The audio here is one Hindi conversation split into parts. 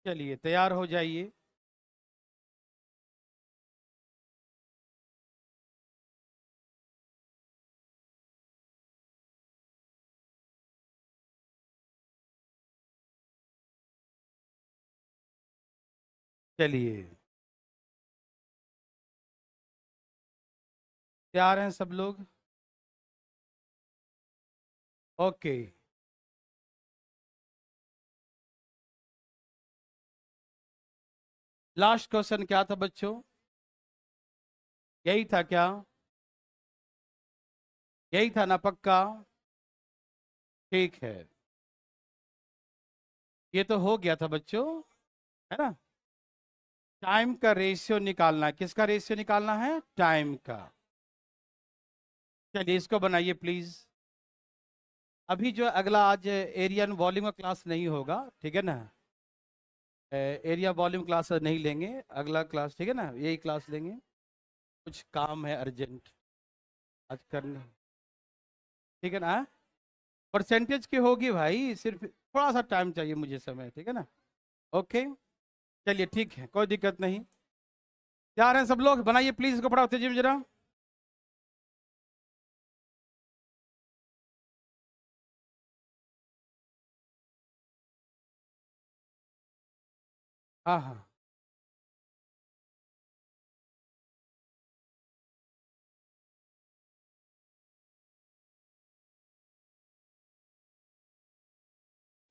चलिए तैयार हो जाइए। चलिए तैयार हैं सब लोग? ओके। लास्ट क्वेश्चन क्या था बच्चों? यही था क्या? यही था ना? पक्का? ठीक है। ये तो हो गया था बच्चों, है ना? टाइम का रेशियो निकालना है। किसका रेशियो निकालना है? टाइम का। चलिए इसको बनाइए प्लीज। अभी जो अगला आज एरिया वॉल्यूम का क्लास नहीं होगा, ठीक है ना? एरिया वॉल्यूम क्लास नहीं लेंगे अगला क्लास, ठीक है ना? यही क्लास लेंगे। कुछ काम है अर्जेंट आज करने, ठीक है ना? परसेंटेज की होगी भाई, सिर्फ थोड़ा सा टाइम चाहिए मुझे, समय, ठीक है ना? ओके। चलिए ठीक है, कोई दिक्कत नहीं। तैयार हैं सब लोग? बनाइए प्लीज इसको, पढ़ाओ तेजी में जरा। हाँ हाँ।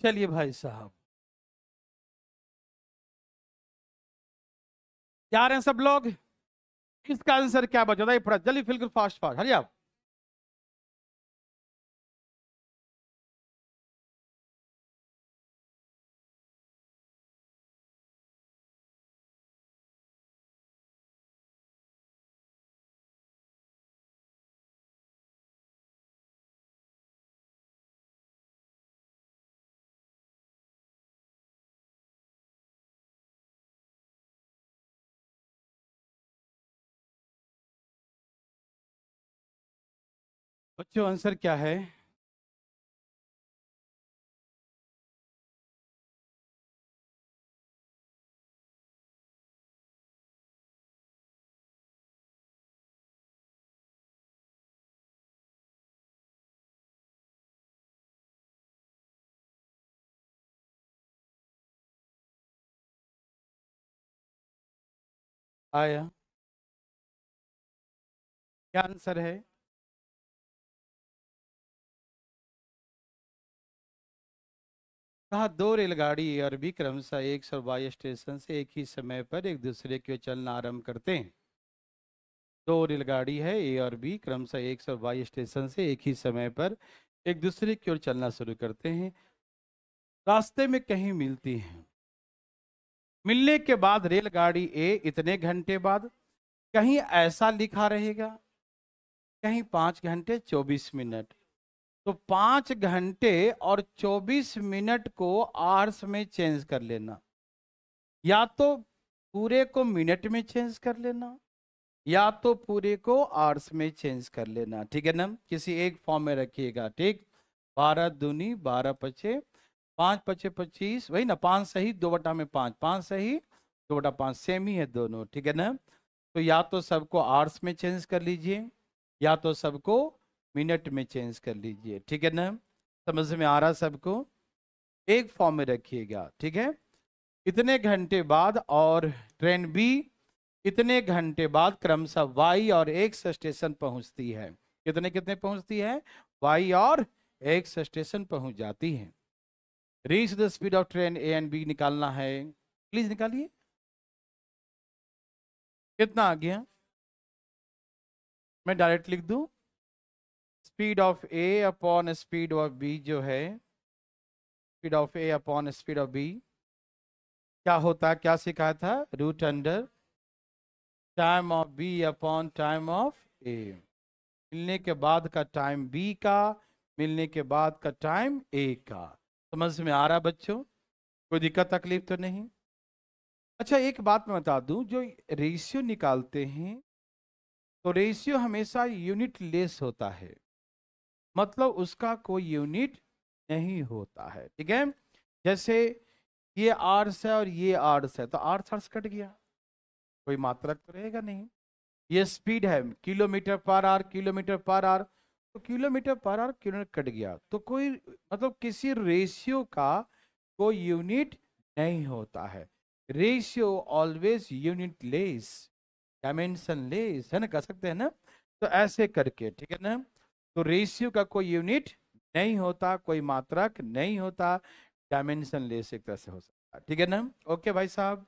चलिए भाई साहब, तैयार हैं सब लोग? इसका आंसर क्या बचा था? ये पढ़ा जल्दी, बिल्कुल फास्ट फास्ट, हरिया आप। बच्चों आंसर क्या है? आया? क्या आंसर है? कहा दो रेलगाड़ी और भी क्रमशः 122 स्टेशन से एक ही समय पर एक दूसरे की ओर चलना आरंभ करते हैं। दो रेलगाड़ी है ए और बी, क्रमशः 122 स्टेशन से एक ही समय पर एक दूसरे की ओर चलना शुरू करते हैं। रास्ते में कहीं मिलती हैं। मिलने के बाद रेलगाड़ी ए इतने घंटे बाद, कहीं ऐसा लिखा रहेगा, कहीं 5 घंटे 24 मिनट। तो 5 घंटे और 24 मिनट को आवर्स में चेंज कर लेना, या तो पूरे को मिनट में चेंज कर लेना, या तो पूरे को आवर्स में चेंज कर लेना, ठीक है ना? किसी एक फॉर्म में रखिएगा, ठीक? 12 दूनी 12 पचे, 5 पचे 25, वही ना? 5 सही 2 बटा में 5, 5 सही 2 बटा 5, सेम ही है दोनों, ठीक है ना? तो या तो सबको आवर्स में चेंज कर लीजिए, या तो सबको मिनट में चेंज कर लीजिए, ठीक है ना? समझ में आ रहा सबको? एक फॉर्म में रखिएगा, ठीक है? इतने घंटे बाद और ट्रेन बी इतने घंटे बाद क्रमशः वाई और एक्स स्टेशन पहुंचती है। कितने कितने पहुंचती है? वाई और एक्स स्टेशन पहुंच जाती है। Reach the speed of train A and B निकालना है, प्लीज निकालिए। कितना आ गया? मैं डायरेक्ट लिख दूं? Speed of A upon speed of B जो है, speed of A upon speed of B क्या होता है? क्या सिखाया था? Root under time of B upon time of A. मिलने के बाद का टाइम बी का, मिलने के बाद का टाइम ए का। समझ में आ रहा बच्चों? कोई दिक्कत तकलीफ तो नहीं? अच्छा एक बात मैं बता दूं, जो रेशियो निकालते हैं तो रेशियो हमेशा यूनिट लेस होता है, मतलब उसका कोई यूनिट नहीं होता है, ठीक है? जैसे ये आर्स है और ये आर्स है, तो आर्स आर्स कट गया, कोई मात्रक तो रहेगा नहीं। ये स्पीड है kilometre per hour, kilometre per hour, तो kilometre per hour kilometre cut गया, तो कोई मतलब किसी रेशियो का कोई यूनिट नहीं होता है। Ratio always unit less, dimension less, है ना, कह सकते हैं ना। तो ऐसे करके, ठीक है ना, तो रेशियो का कोई यूनिट नहीं होता, कोई मात्रक नहीं होता, डायमेंशन लेस एक तरह से हो सकता है, ठीक है ना। ओके भाई साहब,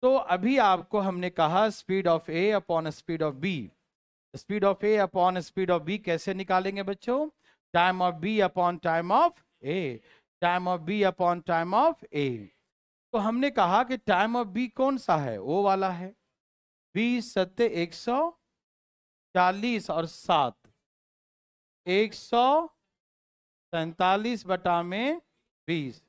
तो अभी आपको हमने कहा speed of A upon speed of B. Speed of A upon speed of B कैसे निकालेंगे बच्चों? Time of B upon time of A, time of B upon time of A. तो हमने कहा कि टाइम ऑफ बी कौन सा है? ओ वाला है। 20 सत्ते 140 और 7, 147 बटा में 20,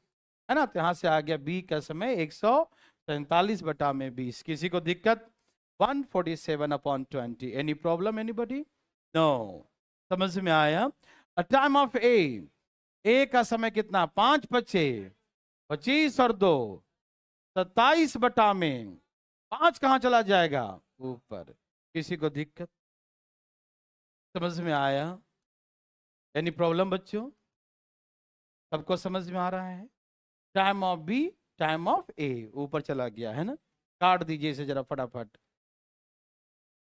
है ना। तो यहां से आ गया बी का समय 147 बटा में 20। किसी को दिक्कत? 147 upon 20। Any problem anybody? No, समझ में आया। टाइम ऑफ ए का समय कितना? 5 पचे 25 और 2 27 बटा में 5 कहां चला जाएगा? ऊपर। किसी को दिक्कत? समझ में आया? एनी प्रॉब्लम बच्चों? सबको समझ में आ रहा है? Time of B, time of A ऊपर चला गया, है ना। काट दीजिए इसे जरा फटाफट।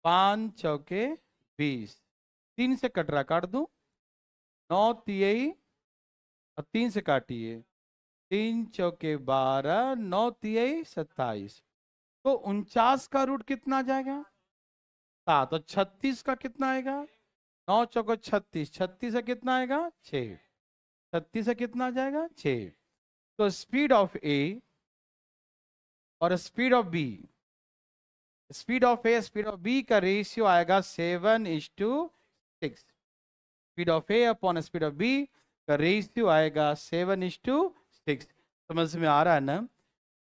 5 चौके 20, 3 से कट रहा, काट दूं। 9 तियई और 3 से काटिए, 3 चौके 12, 9 तियई 27। तो 49 का रूट कितना आ जाएगा? 7। और 36 का कितना आएगा? 9 चौको 36, 36 से कितना आएगा? 6। 36 से कितना आ जाएगा? 6। तो स्पीड ऑफ ए और speed of B, speed of A speed of B का रेशियो आएगा 7:6। Speed of A upon speed of B का रेशियो आएगा 7:6। समझ में आ रहा है ना?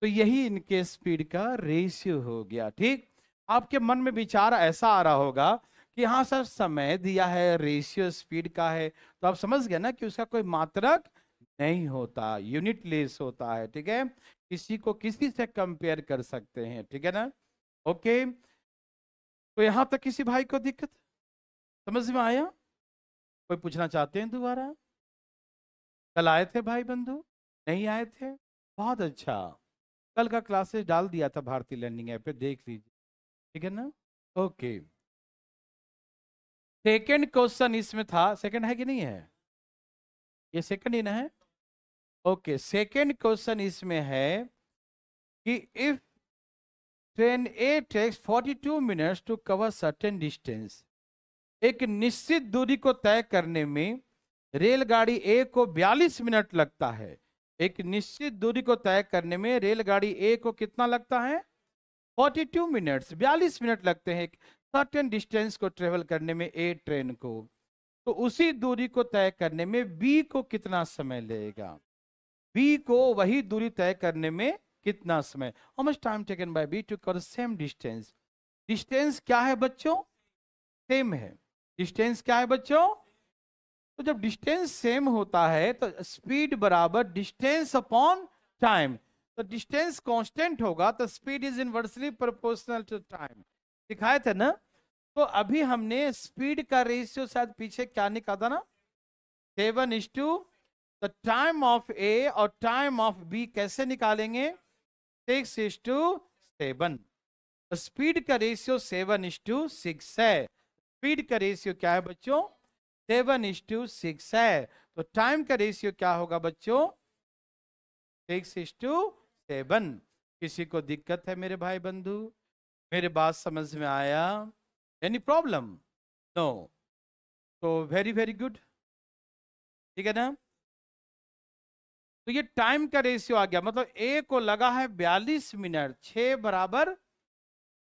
तो यही इनके स्पीड का रेशियो हो गया, ठीक। आपके मन में विचार ऐसा आ रहा होगा कि हाँ सर, समय दिया है, रेशियो स्पीड का है, तो आप समझ गए ना कि उसका कोई मात्रक नहीं होता, यूनिट लेस होता है, ठीक है। किसी को किसी से कंपेयर कर सकते हैं, ठीक है ना। ओके, तो यहां तक किसी भाई को दिक्कत समझ में आया? कोई पूछना चाहते हैं दोबारा? कल आए थे भाई बंधु? नहीं आए थे? बहुत अच्छा, कल का क्लासेस डाल दिया था भारतीय लर्निंग ऐप पे, देख लीजिए, ठीक है ना। ओके, सेकंड क्वेश्चन इसमें था, सेकंड है कि नहीं है? ये सेकंड ही ना है? ओके, सेकंड क्वेश्चन इसमें है कि if train A takes 42 minutes to cover certain distance, एक निश्चित दूरी को तय करने में रेलगाड़ी ए को 42 मिनट लगता है। एक निश्चित दूरी को तय करने में रेलगाड़ी ए को कितना लगता है? 42 मिनट्स, 42 मिनट लगते हैं एक सर्टेन डिस्टेंस को ट्रेवल करने में ए ट्रेन को। तो उसी दूरी को तय करने में बी को कितना समय लगेगा? बी को वही दूरी तय करने में कितना समय? How much time taken by B to cover same distance? Distance क्या है बच्चों? सेम है। डिस्टेंस क्या है बच्चों? तो जब डिस्टेंस सेम होता है तो स्पीड बराबर डिस्टेंस अपॉन टाइम। तो डिस्टेंस कांस्टेंट होगा तो speed is inversely proportional to time. दिखाए थे ना। तो अभी हमने स्पीड का रेशियो शायद पीछे क्या निकाला था ना, 7:, तो टाइम ऑफ ए और टाइम ऑफ बी कैसे निकालेंगे? 6:7। स्पीड का रेशियो 7:6 है। स्पीड का रेशियो क्या है बच्चों? 7:6 है। तो टाइम का रेशियो क्या होगा बच्चों? 6:7। किसी को दिक्कत है मेरे भाई बंधु? मेरे बात समझ में आया? Any problem? नो। तो वेरी वेरी गुड, ठीक है ना। तो ये टाइम का रेशियो आ गया, मतलब ए को लगा है 42 मिनट, 6 बराबर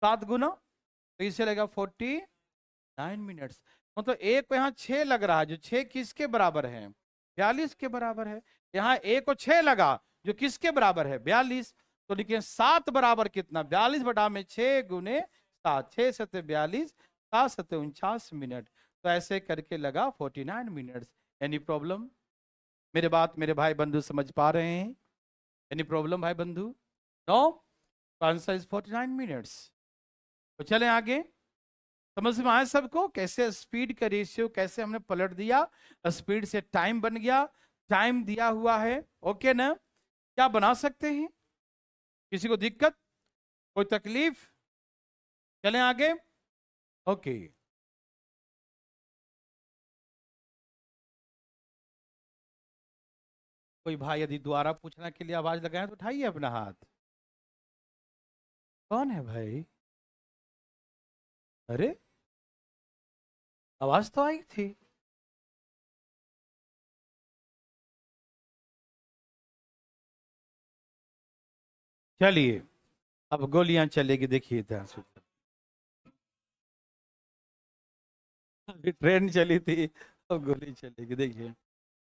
7 गुना, तो इसे लगा 49 मिनट्स। मतलब ए को यहाँ 6 लग रहा है, जो 6 किसके बराबर है? 42 के बराबर है। यहाँ ए को 6 लगा जो किसके बराबर है? 42। तो देखिए 7 बराबर कितना? 42 बटा में 6 गुने 7, 6 सत्ते 42, 7 सत्ते 49 मिनट। तो ऐसे करके लगा 49 मिनट्स। Any problem? मेरे बात मेरे भाई बंधु समझ पा रहे हैं? एनी प्रॉब्लम भाई बंधु? No, answer is 49 minutes. तो चलें आगे। समझ में आया सबको कैसे स्पीड का रेशियो कैसे हमने पलट दिया, स्पीड से टाइम बन गया, टाइम दिया हुआ है। ओके ना? क्या बना सकते हैं? किसी को दिक्कत, कोई तकलीफ? चलें आगे। ओके, कोई भाई यदि दोबारा पूछने के लिए आवाज लगाए तो उठाइए अपना हाथ। कौन है भाई? अरे, आवाज तो आई थी। चलिए, अब गोलियां चलेगी, देखिए ध्यान से। अभी ट्रेन चली थी, अब गोली चलेगी, देखिए।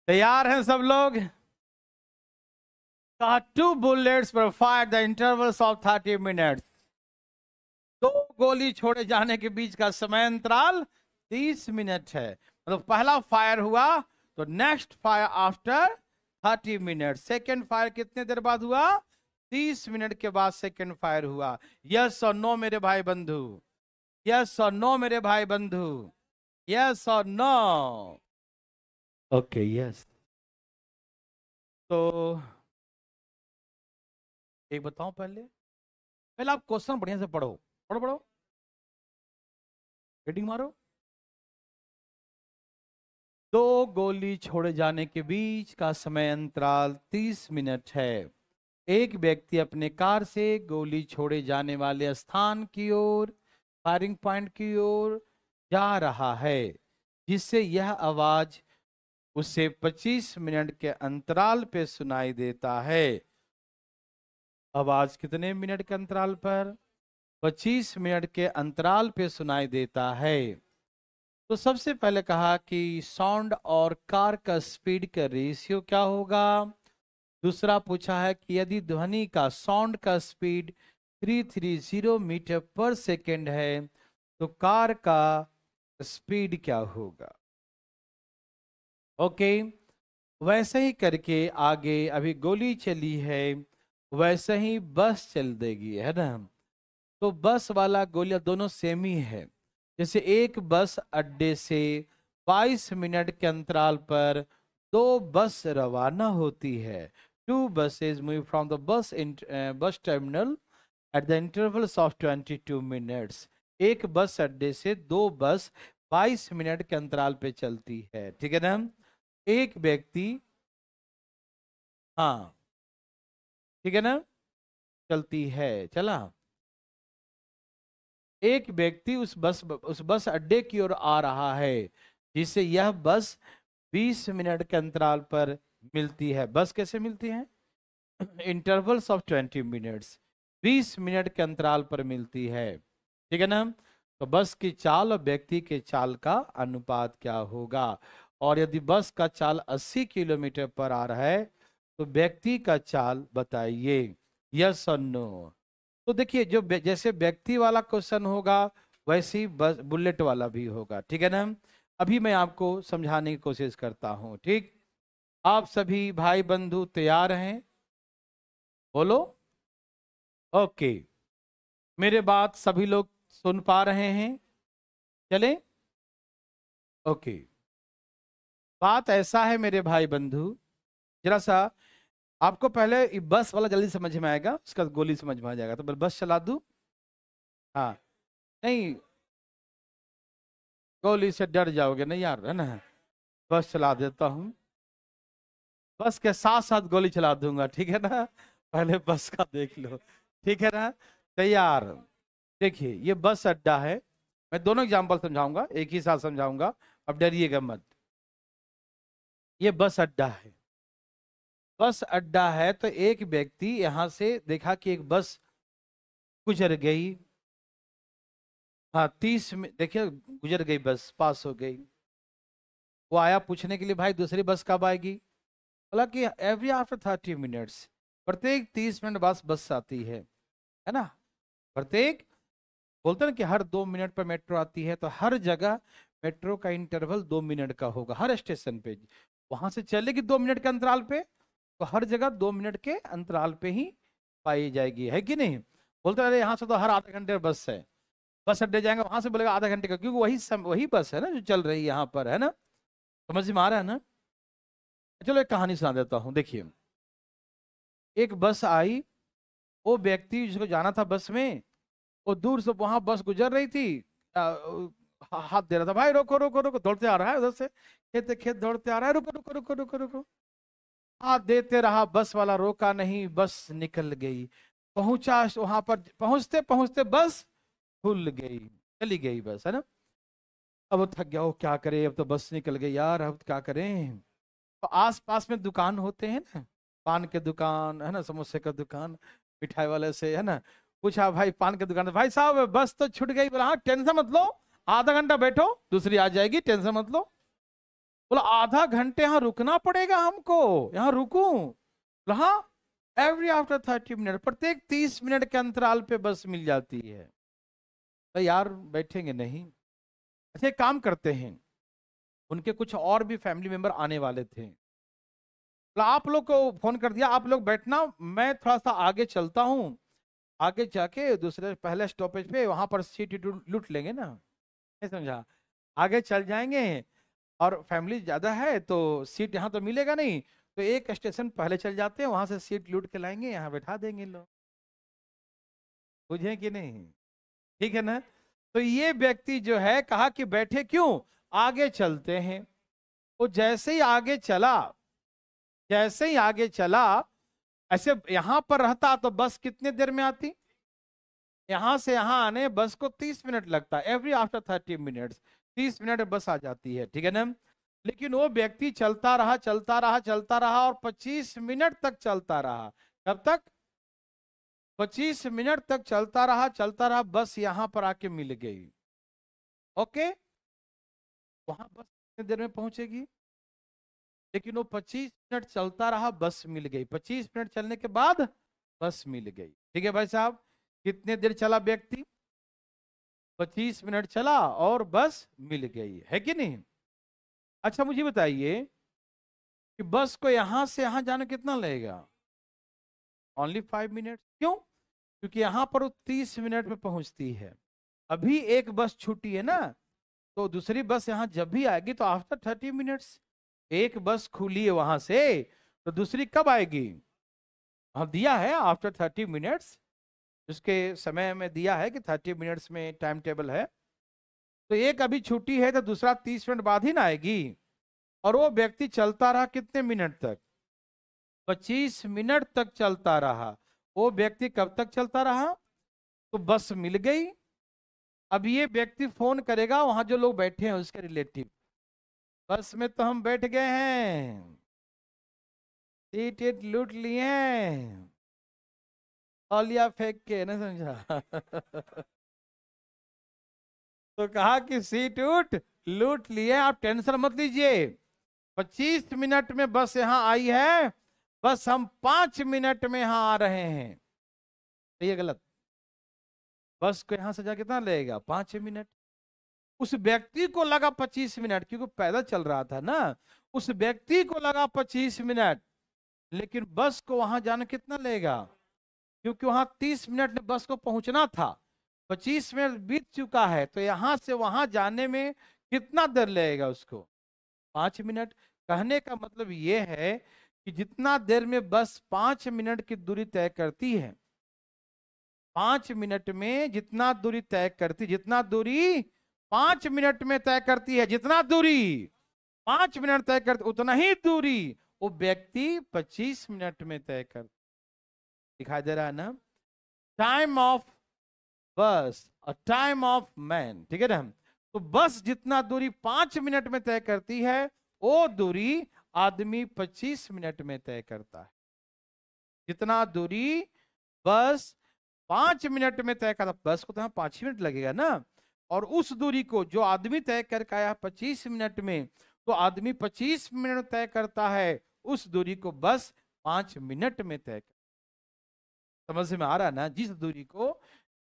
तैयार हैं सब लोग? टू बुलेट्स पर fire the intervals of 30 minutes. दो गोली छोड़े जाने के बीच का समय अंतराल 30 मिनट है। मतलब पहला फायर हुआ तो next fire after 30 minute. Second fire कितने देर बाद हुआ? 30 मिनट के बाद सेकेंड फायर हुआ। यस और नो मेरे भाई बंधु? यस और नो मेरे भाई बंधु? यस और नो? Okay, yes. तो एक बताऊं, पहले पहले आप क्वेश्चन बढ़िया से पढ़ो, पढ़ो पढ़ो, हेडिंग मारो। दो गोली छोड़े जाने के बीच का समय अंतराल 30 मिनट है। एक व्यक्ति अपने कार से गोली छोड़े जाने वाले स्थान की ओर, फायरिंग पॉइंट की ओर जा रहा है, जिससे यह आवाज उसे 25 मिनट के अंतराल पे सुनाई देता है। आवाज कितने मिनट के अंतराल पर? 25 मिनट के अंतराल पे सुनाई देता है। तो सबसे पहले कहा कि साउंड और कार का स्पीड का रेशियो क्या होगा। दूसरा पूछा है कि यदि ध्वनि का साउंड का स्पीड 330 मीटर पर सेकेंड है तो कार का स्पीड क्या होगा। ओके, वैसे ही करके आगे अभी गोली चली है, वैसे ही बस चल देगी, है ना। तो बस वाला गोलियां दोनों सेम ही है। जैसे एक बस अड्डे से 22 मिनट के अंतराल पर दो बस रवाना होती है। Two buses move from the bus terminal at the intervals of 22 minutes. एक बस अड्डे से दो बस 22 मिनट के अंतराल पे चलती है, ठीक है ना। एक व्यक्ति, हाँ ठीक है ना, चलती है, चला। एक व्यक्ति उस बस अड्डे की ओर आ रहा है, जिसे यह बस 20 मिनट के अंतराल पर मिलती है। बस कैसे मिलती है? इंटरवल्स ऑफ 20 मिनट्स, 20 मिनट के अंतराल पर मिलती है, ठीक है ना। तो बस की चाल और व्यक्ति के चाल का अनुपात क्या होगा। और यदि बस का चाल 80 किलोमीटर पर आ रहा है तो व्यक्ति का चाल बताइए, यस और नो। तो देखिए, जो जैसे व्यक्ति वाला क्वेश्चन होगा वैसे ही बस बुलेट वाला भी होगा, ठीक है ना। अभी मैं आपको समझाने की कोशिश करता हूं, ठीक। आप सभी भाई बंधु तैयार हैं? बोलो। ओके, मेरे बात सभी लोग सुन पा रहे हैं? चले। ओके, बात ऐसा है मेरे भाई बंधु, जरा सा आपको पहले ये बस वाला जल्दी समझ में आएगा, उसका गोली समझ में आ जाएगा। तो बस चला दूं? हाँ, नहीं, गोली से डर जाओगे नहीं यार, है ना। बस चला देता हूँ, बस के साथ साथ गोली चला दूंगा, ठीक है ना। पहले बस का देख लो, ठीक है ना। तैयार? देखिए, ये बस अड्डा है। मैं दोनों एग्जांपल समझाऊंगा, एक ही साथ समझाऊंगा, अब डरिएगा मत। ये बस अड्डा है। बस अड्डा है तो एक व्यक्ति यहां से देखा कि एक बस गुजर गई। हाँ, 30 में देखिए गुजर गई, बस पास हो गई। वो आया पूछने के लिए, भाई दूसरी बस कब आएगी। बोला कि एवरी आफ्टर 30 मिनट्स, प्रत्येक 30 मिनट बाद बस आती है ना। प्रत्येक, बोलते ना कि हर 2 मिनट पर मेट्रो आती है, तो हर जगह मेट्रो का इंटरवल 2 मिनट का होगा हर स्टेशन पे। वहां से चलेगी 2 मिनट के अंतराल पे, तो हर जगह 2 मिनट के अंतराल पे ही पाई जाएगी, है कि नहीं? बोलते अरे यहाँ से तो हर आधे घंटे बस है, बस अड्डे जाएंगे वहां से बोलेगा आधा घंटे का, क्योंकि वही बस है ना जो चल रही है यहाँ पर, है ना? समझ में आ रहा है ना? चलो एक कहानी सुना देता हूँ, देखिए। एक बस आई, वो व्यक्ति जिसको जाना था बस में, वो दूर से वहां बस गुजर रही थी, हाथ दे रहा था, भाई रोको रोको रोको, दौड़ते आ रहा है उधर से, खेत खेत दौड़ते आ रहा है, रुको रुको रुको रुको रुको। हाथ देते रहा, बस वाला रोका नहीं, बस निकल गई। पहुंचा वहां पर, पहुंचते पहुंचते बस खुल गई, चली गई बस, है ना? अब वो थक गया, वो क्या करे, अब तो बस निकल गई यार, अब क्या करें? तो आस पास में दुकान होते हैं ना, पान के दुकान, है ना, समोसे का दुकान, मिठाई वाले से, है ना, पूछा भाई पान के दुकान, भाई साहब बस तो छूट गई। बोला हाँ टेंशन मत लो, आधा घंटा बैठो दूसरी आ जाएगी, टेंशन मत लो। बोला आधा घंटे यहाँ रुकना पड़ेगा हमको, यहाँ रुकूं? बोला हाँ, एवरी आफ्टर 30 मिनट, प्रत्येक 30 मिनट के अंतराल पे बस मिल जाती है। तो यार बैठेंगे नहीं। अच्छा एक काम करते हैं, उनके कुछ और भी फैमिली मेंबर आने वाले थे, तो आप लोग को फोन कर दिया, आप लोग बैठना, मैं थोड़ा सा आगे चलता हूँ, आगे जाके दूसरे पहले स्टॉपेज पे वहां पर सीट लूट लेंगे ना, नहीं समझा? आगे चल जाएंगे, और फैमिली ज्यादा है तो सीट यहाँ तो मिलेगा नहीं, तो एक स्टेशन पहले चल जाते हैं, वहां से सीट लूट के लाएंगे, यहाँ बैठा देंगे लोग। बुझे कि नहीं? ठीक है ना? तो ये व्यक्ति जो है कहा कि बैठे क्यों, आगे चलते हैं। वो जैसे ही आगे चला, जैसे ही आगे चला, ऐसे यहां पर रहता तो बस कितने देर में आती? यहां से यहां आने बस को 30 मिनट लगता है, एवरी आफ्टर 30 मिनट्स 30 मिनट बस आ जाती है, ठीक है ना? लेकिन वो व्यक्ति चलता रहा चलता रहा चलता रहा, और 25 मिनट तक चलता रहा। कब तक? 25 मिनट तक चलता रहा चलता रहा, बस यहां पर आके मिल गई। ओके, वहां बस कितने देर में पहुंचेगी? लेकिन वो 25 मिनट चलता रहा, बस मिल गई। 25 मिनट चलने के बाद बस मिल गई। ठीक है भाई साहब, कितने देर चला व्यक्ति? 25 मिनट चला और बस मिल गई, है कि नहीं? अच्छा मुझे बताइए कि बस को यहां से यहां जाने कितना लगेगा? Only 5 minute. क्यों? क्योंकि यहां पर वो 30 मिनट में पहुंचती है। अभी एक बस छूटी है ना, तो दूसरी बस यहां जब भी आएगी तो आफ्टर 30 मिनट्स। एक बस खुली है वहां से, तो दूसरी कब आएगी? हाँ दिया है आफ्टर 30 मिनट्स, उसके समय में दिया है कि 30 मिनट्स में टाइम टेबल है। तो एक अभी छुट्टी है तो दूसरा 30 मिनट बाद ही ना आएगी। और वो व्यक्ति चलता रहा कितने मिनट तक? 25 मिनट तक चलता रहा। वो व्यक्ति कब तक चलता रहा? तो बस मिल गई। अब ये व्यक्ति फोन करेगा वहां जो लोग बैठे हैं उसके रिलेटिव, बस में तो हम बैठ गए हैं, सीट लूट लिए हैं, तौलिया फेंक के, ना समझा? तो कहा कि सीट उठ लूट लिए, आप टेंशन मत लीजिए, 25 मिनट में बस यहां आई है, बस हम 5 मिनट में यहां आ रहे हैं। तो ये गलत, बस को यहां से जा कितना लगेगा? 5 मिनट। उस व्यक्ति को लगा 25 मिनट, क्योंकि पैदल चल रहा था ना, उस व्यक्ति को लगा 25 मिनट, लेकिन बस को वहां जाने कितना लगेगा? क्योंकि वहां 30 मिनट में बस को पहुंचना था, 25 मिनट बीत चुका है, तो यहां से वहां जाने में कितना देर लगेगा उसको? 5 मिनट। कहने का मतलब यह है कि जितना देर में बस 5 मिनट की दूरी तय करती है, 5 मिनट में जितना दूरी तय करती, जितना दूरी 5 मिनट में तय करती है, जितना दूरी 5 मिनट तय करती, उतना ही दूरी वो व्यक्ति 25 मिनट में तय कर। दिखाई दे रहा है ना? टाइम ऑफ बस और टाइम ऑफ मैन, ठीक है ना? तो बस जितना दूरी 5 मिनट में तय करती है, वो दूरी आदमी 25 मिनट में तय करता है। जितना दूरी बस 5 मिनट में तय करता, बस को तो 5 मिनट लगेगा ना, और उस दूरी को जो आदमी तय करके आया 25 मिनट में, तो आदमी 25 मिनट तय करता है, उस दूरी को बस 5 मिनट में तय कर। समझ में आ रहा है ना?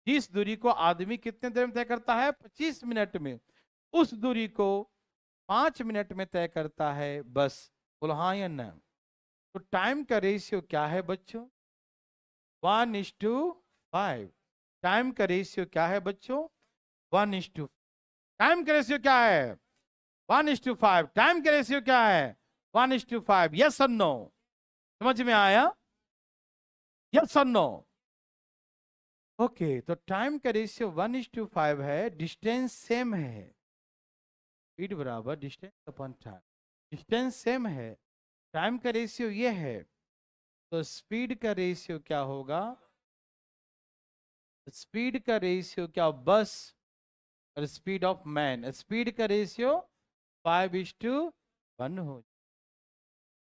जिस दूरी को आदमी कितने देर में तय करता है? 25 मिनट में, उस दूरी को 5 मिनट में तय करता है बस। बोलो हाँ या ना? तो टाइम का रेशियो क्या है बच्चों? 1:5। टाइम का रेशियो क्या है बच्चों? 1:5। टाइम का रेशियो क्या है? 1:5। टाइम का रेशियो क्या है? 1:5। यस और नो? समझ में आया? यस और नो? ओके, तो टाइम का रेशियो 1:5 है, डिस्टेंस सेम है, स्पीड बराबर distance upon time, distance same है, टाइम का रेशियो ये है, तो स्पीड का रेशियो क्या होगा? स्पीड का रेशियो क्या? बस और स्पीड ऑफ मैन, स्पीड का रेशियो 5:1 हो।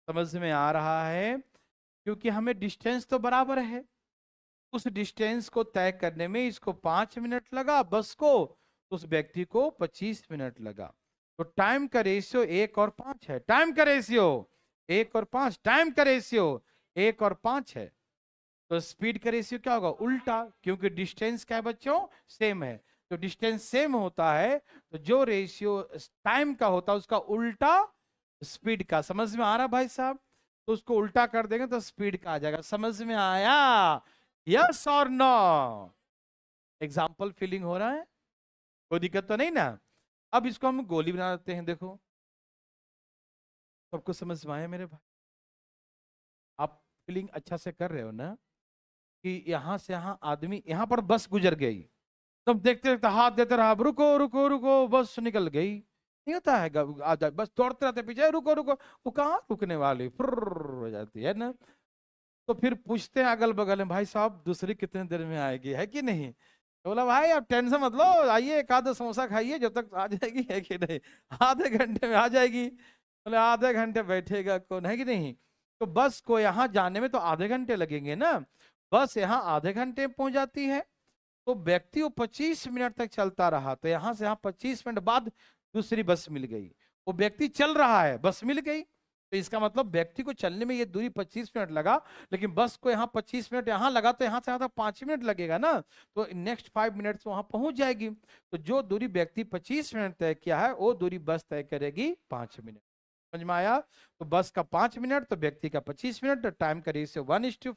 समझ में आ रहा है? क्योंकि हमें डिस्टेंस तो बराबर है, उस डिस्टेंस को तय करने में इसको 5 मिनट लगा बस को, उस व्यक्ति को 25 मिनट लगा। तो टाइम का रेशियो 1:5 है, टाइम का रेशियो 1:5, टाइम का रेशियो 1:5 है। तो स्पीड का रेशियो क्या होगा? उल्टा, क्योंकि डिस्टेंस क्या है बच्चों? सेम है। तो डिस्टेंस सेम होता है तो जो रेशियो टाइम का होता है उसका उल्टा स्पीड का। समझ में आ रहा भाई साहब? तो उसको उल्टा कर देंगे तो स्पीड का आ जाएगा। समझ में आया? यस और नो? एग्जाम्पल फीलिंग हो रहा है? कोई दिक्कत तो नहीं ना? अब इसको हम गोली बना देते हैं। देखो, सबको समझ में आया मेरे भाई? आप फीलिंग अच्छा से कर रहे हो ना कि यहां से यहां आदमी, यहां पर बस गुजर गई, तुम देखते देखते हाथ देते रहा, रुको रुको रुको, बस निकल गई। नहीं होता है आ जाए, बस दौड़ते रहते पीछे, रुको रुको, वो कहाँ रुकने वाली, फुर्र हो जाती है ना। तो फिर पूछते हैं अगल बगल में, भाई साहब दूसरी कितने देर में आएगी, है कि नहीं? तो बोला भाई आप टेंशन मत लो, आइए एक आधा समोसा खाइए जब तक आ जाएगी, है कि नहीं? आधे घंटे में आ जाएगी। बोले आधे घंटे बैठेगा कौन, है कि नहीं? तो बस को यहाँ जाने में तो आधे घंटे लगेंगे ना, बस यहाँ आधे घंटे में पहुंच जाती है। तो व्यक्ति वो 25 मिनट तक चलता रहा, तो यहां से यहाँ 25 मिनट बाद दूसरी बस मिल गई। वो व्यक्ति चल रहा है, बस मिल गई, तो इसका मतलब व्यक्ति को चलने में ये दूरी 25 मिनट लगा, लेकिन बस को यहाँ 25 मिनट यहाँ लगा, तो यहाँ से यहाँ तक 5 मिनट लगेगा ना, तो नेक्स्ट 5 मिनट वहां पहुंच जाएगी। तो जो दूरी व्यक्ति 25 मिनट तय किया है वो दूरी बस तय करेगी 5 मिनट। समझ में आया? तो बस का 5 मिनट, तो व्यक्ति का 25 मिनट, तो टाइम का रेशियो 1:5,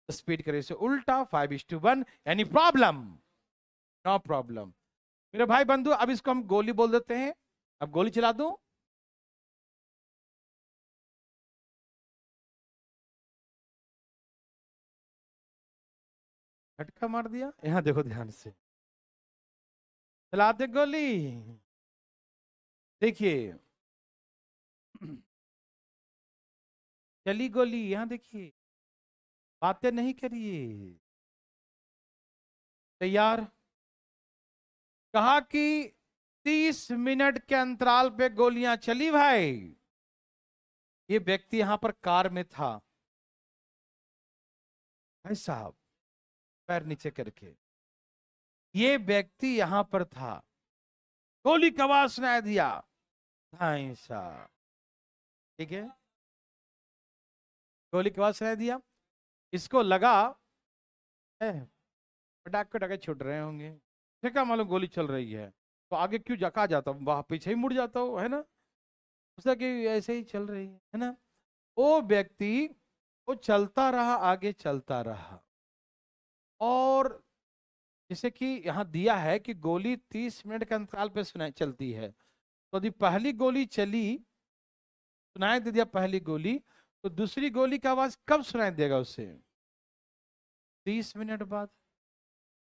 स्पीड का रेशियो उल्टा 5:1। Any problem? नो प्रॉब्लम मेरे भाई बंधु। अब इसको हम गोली बोल देते हैं। अब गोली चला दूं? झटका मार दिया। यहां देखो ध्यान से, चला दे गोली। देखिए, चली गोली, यहां देखिए, बातें नहीं करिए। तैयार? कहा कि 30 मिनट के अंतराल पे गोलियां चली भाई। ये व्यक्ति यहां पर कार में था भाई साहब, पैर नीचे करके, ये व्यक्ति यहां पर था, गोली का आवाज सुनाई दिया भाई साहब, ठीक है, गोली का आवाज सुनाई दिया, इसको लगा पटाखे पटाखे छूट रहे होंगे, क्या मालूम गोली चल रही है, तो आगे क्यों जाका जाता हूँ, वहां पीछे ही मुड़ जाता हूँ, है ना, उसका कि ऐसे ही चल रही है ना। वो व्यक्ति वो चलता रहा, आगे चलता रहा, और जैसे कि यहाँ दिया है कि गोली 30 मिनट के अंतराल पे सुनाई चलती है, तो यदि पहली गोली चली, सुनाई दे दिया पहली गोली, तो दूसरी गोली का आवाज कब सुनाई देगा उससे? 30 मिनट बाद,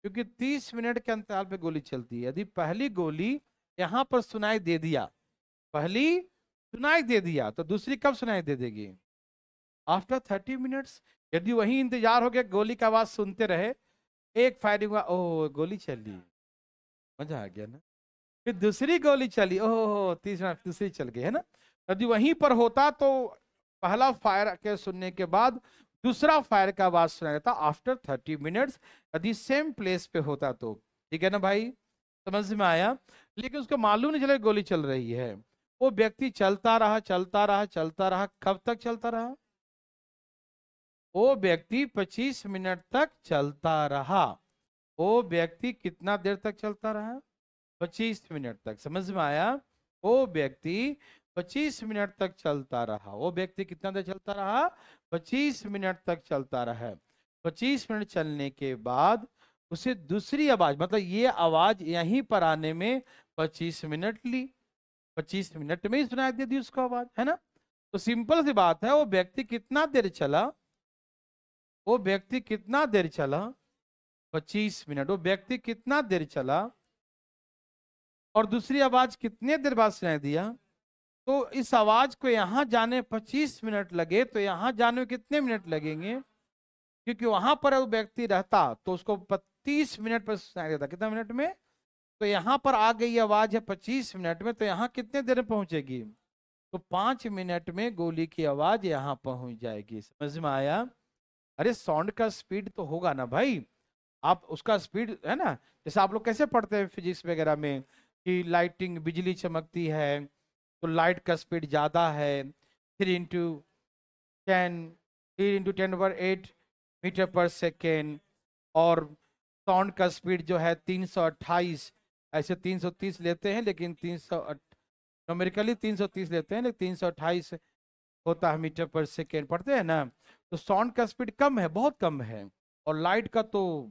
क्योंकि 30 मिनट के अंतराल पे गोली चलती है। यदि पहली गोली यहां पर सुनाई दे दिया, पहली सुनाई दे दिया, तो दूसरी कब सुनाई दे देगी? After 30 minutes. यदि वही इंतजार हो गया, गोली का आवाज सुनते रहे, एक फायरिंग हुआ, ओह गोली चली, मजा आ गया ना, फिर दूसरी गोली चली, ओह 30 मिनट, दूसरी चल गई, है ना। यदि वहीं पर होता तो पहला फायर के सुनने के बाद दूसरा फायर का आवाज सुनाया देता आफ्टर 30 मिनट्स, यदि सेम प्लेस पे होता तो। ठीक है ना भाई? समझ में आया? लेकिन उसको मालूम नहीं चला गोली चल रही है, वो व्यक्ति चलता रहा चलता रहा चलता रहा। कब तक चलता रहा? वो व्यक्ति 25 मिनट तक चलता रहा। वो व्यक्ति कितना देर तक चलता रहा? 25 मिनट तक। समझ में आया? वो व्यक्ति 25 मिनट तक चलता रहा। वो व्यक्ति कितना देर चलता रहा? 25 मिनट तक चलता रहा। 25 मिनट चलने के बाद उसे दूसरी आवाज, मतलब ये आवाज यहीं पर आने में 25 मिनट ली। 25 मिनट में ही सुनाई दे दी उसको आवाज, है ना? तो सिंपल सी बात है, वो व्यक्ति कितना देर चला? वो व्यक्ति कितना देर चला? 25 मिनट। वो व्यक्ति कितना देर चला और दूसरी आवाज कितने देर बाद सुनाई दिया? तो इस आवाज को यहां जाने 25 मिनट लगे, तो यहां जाने में कितने मिनट लगेंगे? क्योंकि वहां पर वो व्यक्ति रहता तो उसको 30 मिनट पर सुनाई देता। कितना मिनट में? तो यहां पर आ गई आवाज है 25 मिनट में, तो यहां कितने देर में पहुंचेगी? तो 5 मिनट में गोली की आवाज यहां पहुंच जाएगी। समझ में आया? अरे साउंड का स्पीड तो होगा ना भाई, आप उसका स्पीड है ना, जैसे आप लोग कैसे पढ़ते हैं फिजिक्स वगैरह में कि लाइटिंग, बिजली चमकती है तो लाइट का स्पीड ज्यादा है, 3 × 10 मीटर पर सेकेंड, और साउंड का स्पीड जो है 328, ऐसे 330 लेते हैं लेकिन 300 न्यूमेरिकली 330 लेते हैं लेकिन 328 होता है मीटर पर सेकेंड, पढ़ते हैं ना? तो साउंड का स्पीड कम है, बहुत कम है, और लाइट का तो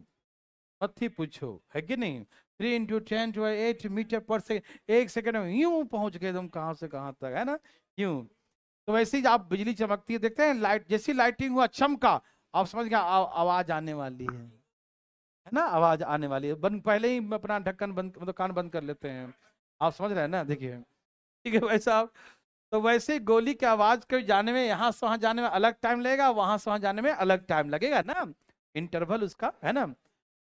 मत ही पूछो, है कि नहीं? 3 × 10⁸ मीटर पर सेकेंड, एक सेकेंड में यूं पहुंच गए तुम कहां से कहां तक, है ना? यूं। तो वैसे ही आप बिजली चमकती है, देखते हैं लाइट, जैसी लाइटिंग हुआ चमका, आप समझ गए आवाज आने वाली है ना? आवाज आने वाली है, बंद पहले ही अपना ढक्कन बंद, मतलब कान बंद कर लेते हैं। आप समझ रहे हैं ना? देखिए, ठीक है वैसा आप। तो वैसे ही गोली की आवाज के जाने में, यहाँ से वहां जाने में अलग टाइम लगेगा, वहां से वहां जाने में अलग टाइम लगेगा ना, इंटरवल उसका, है ना?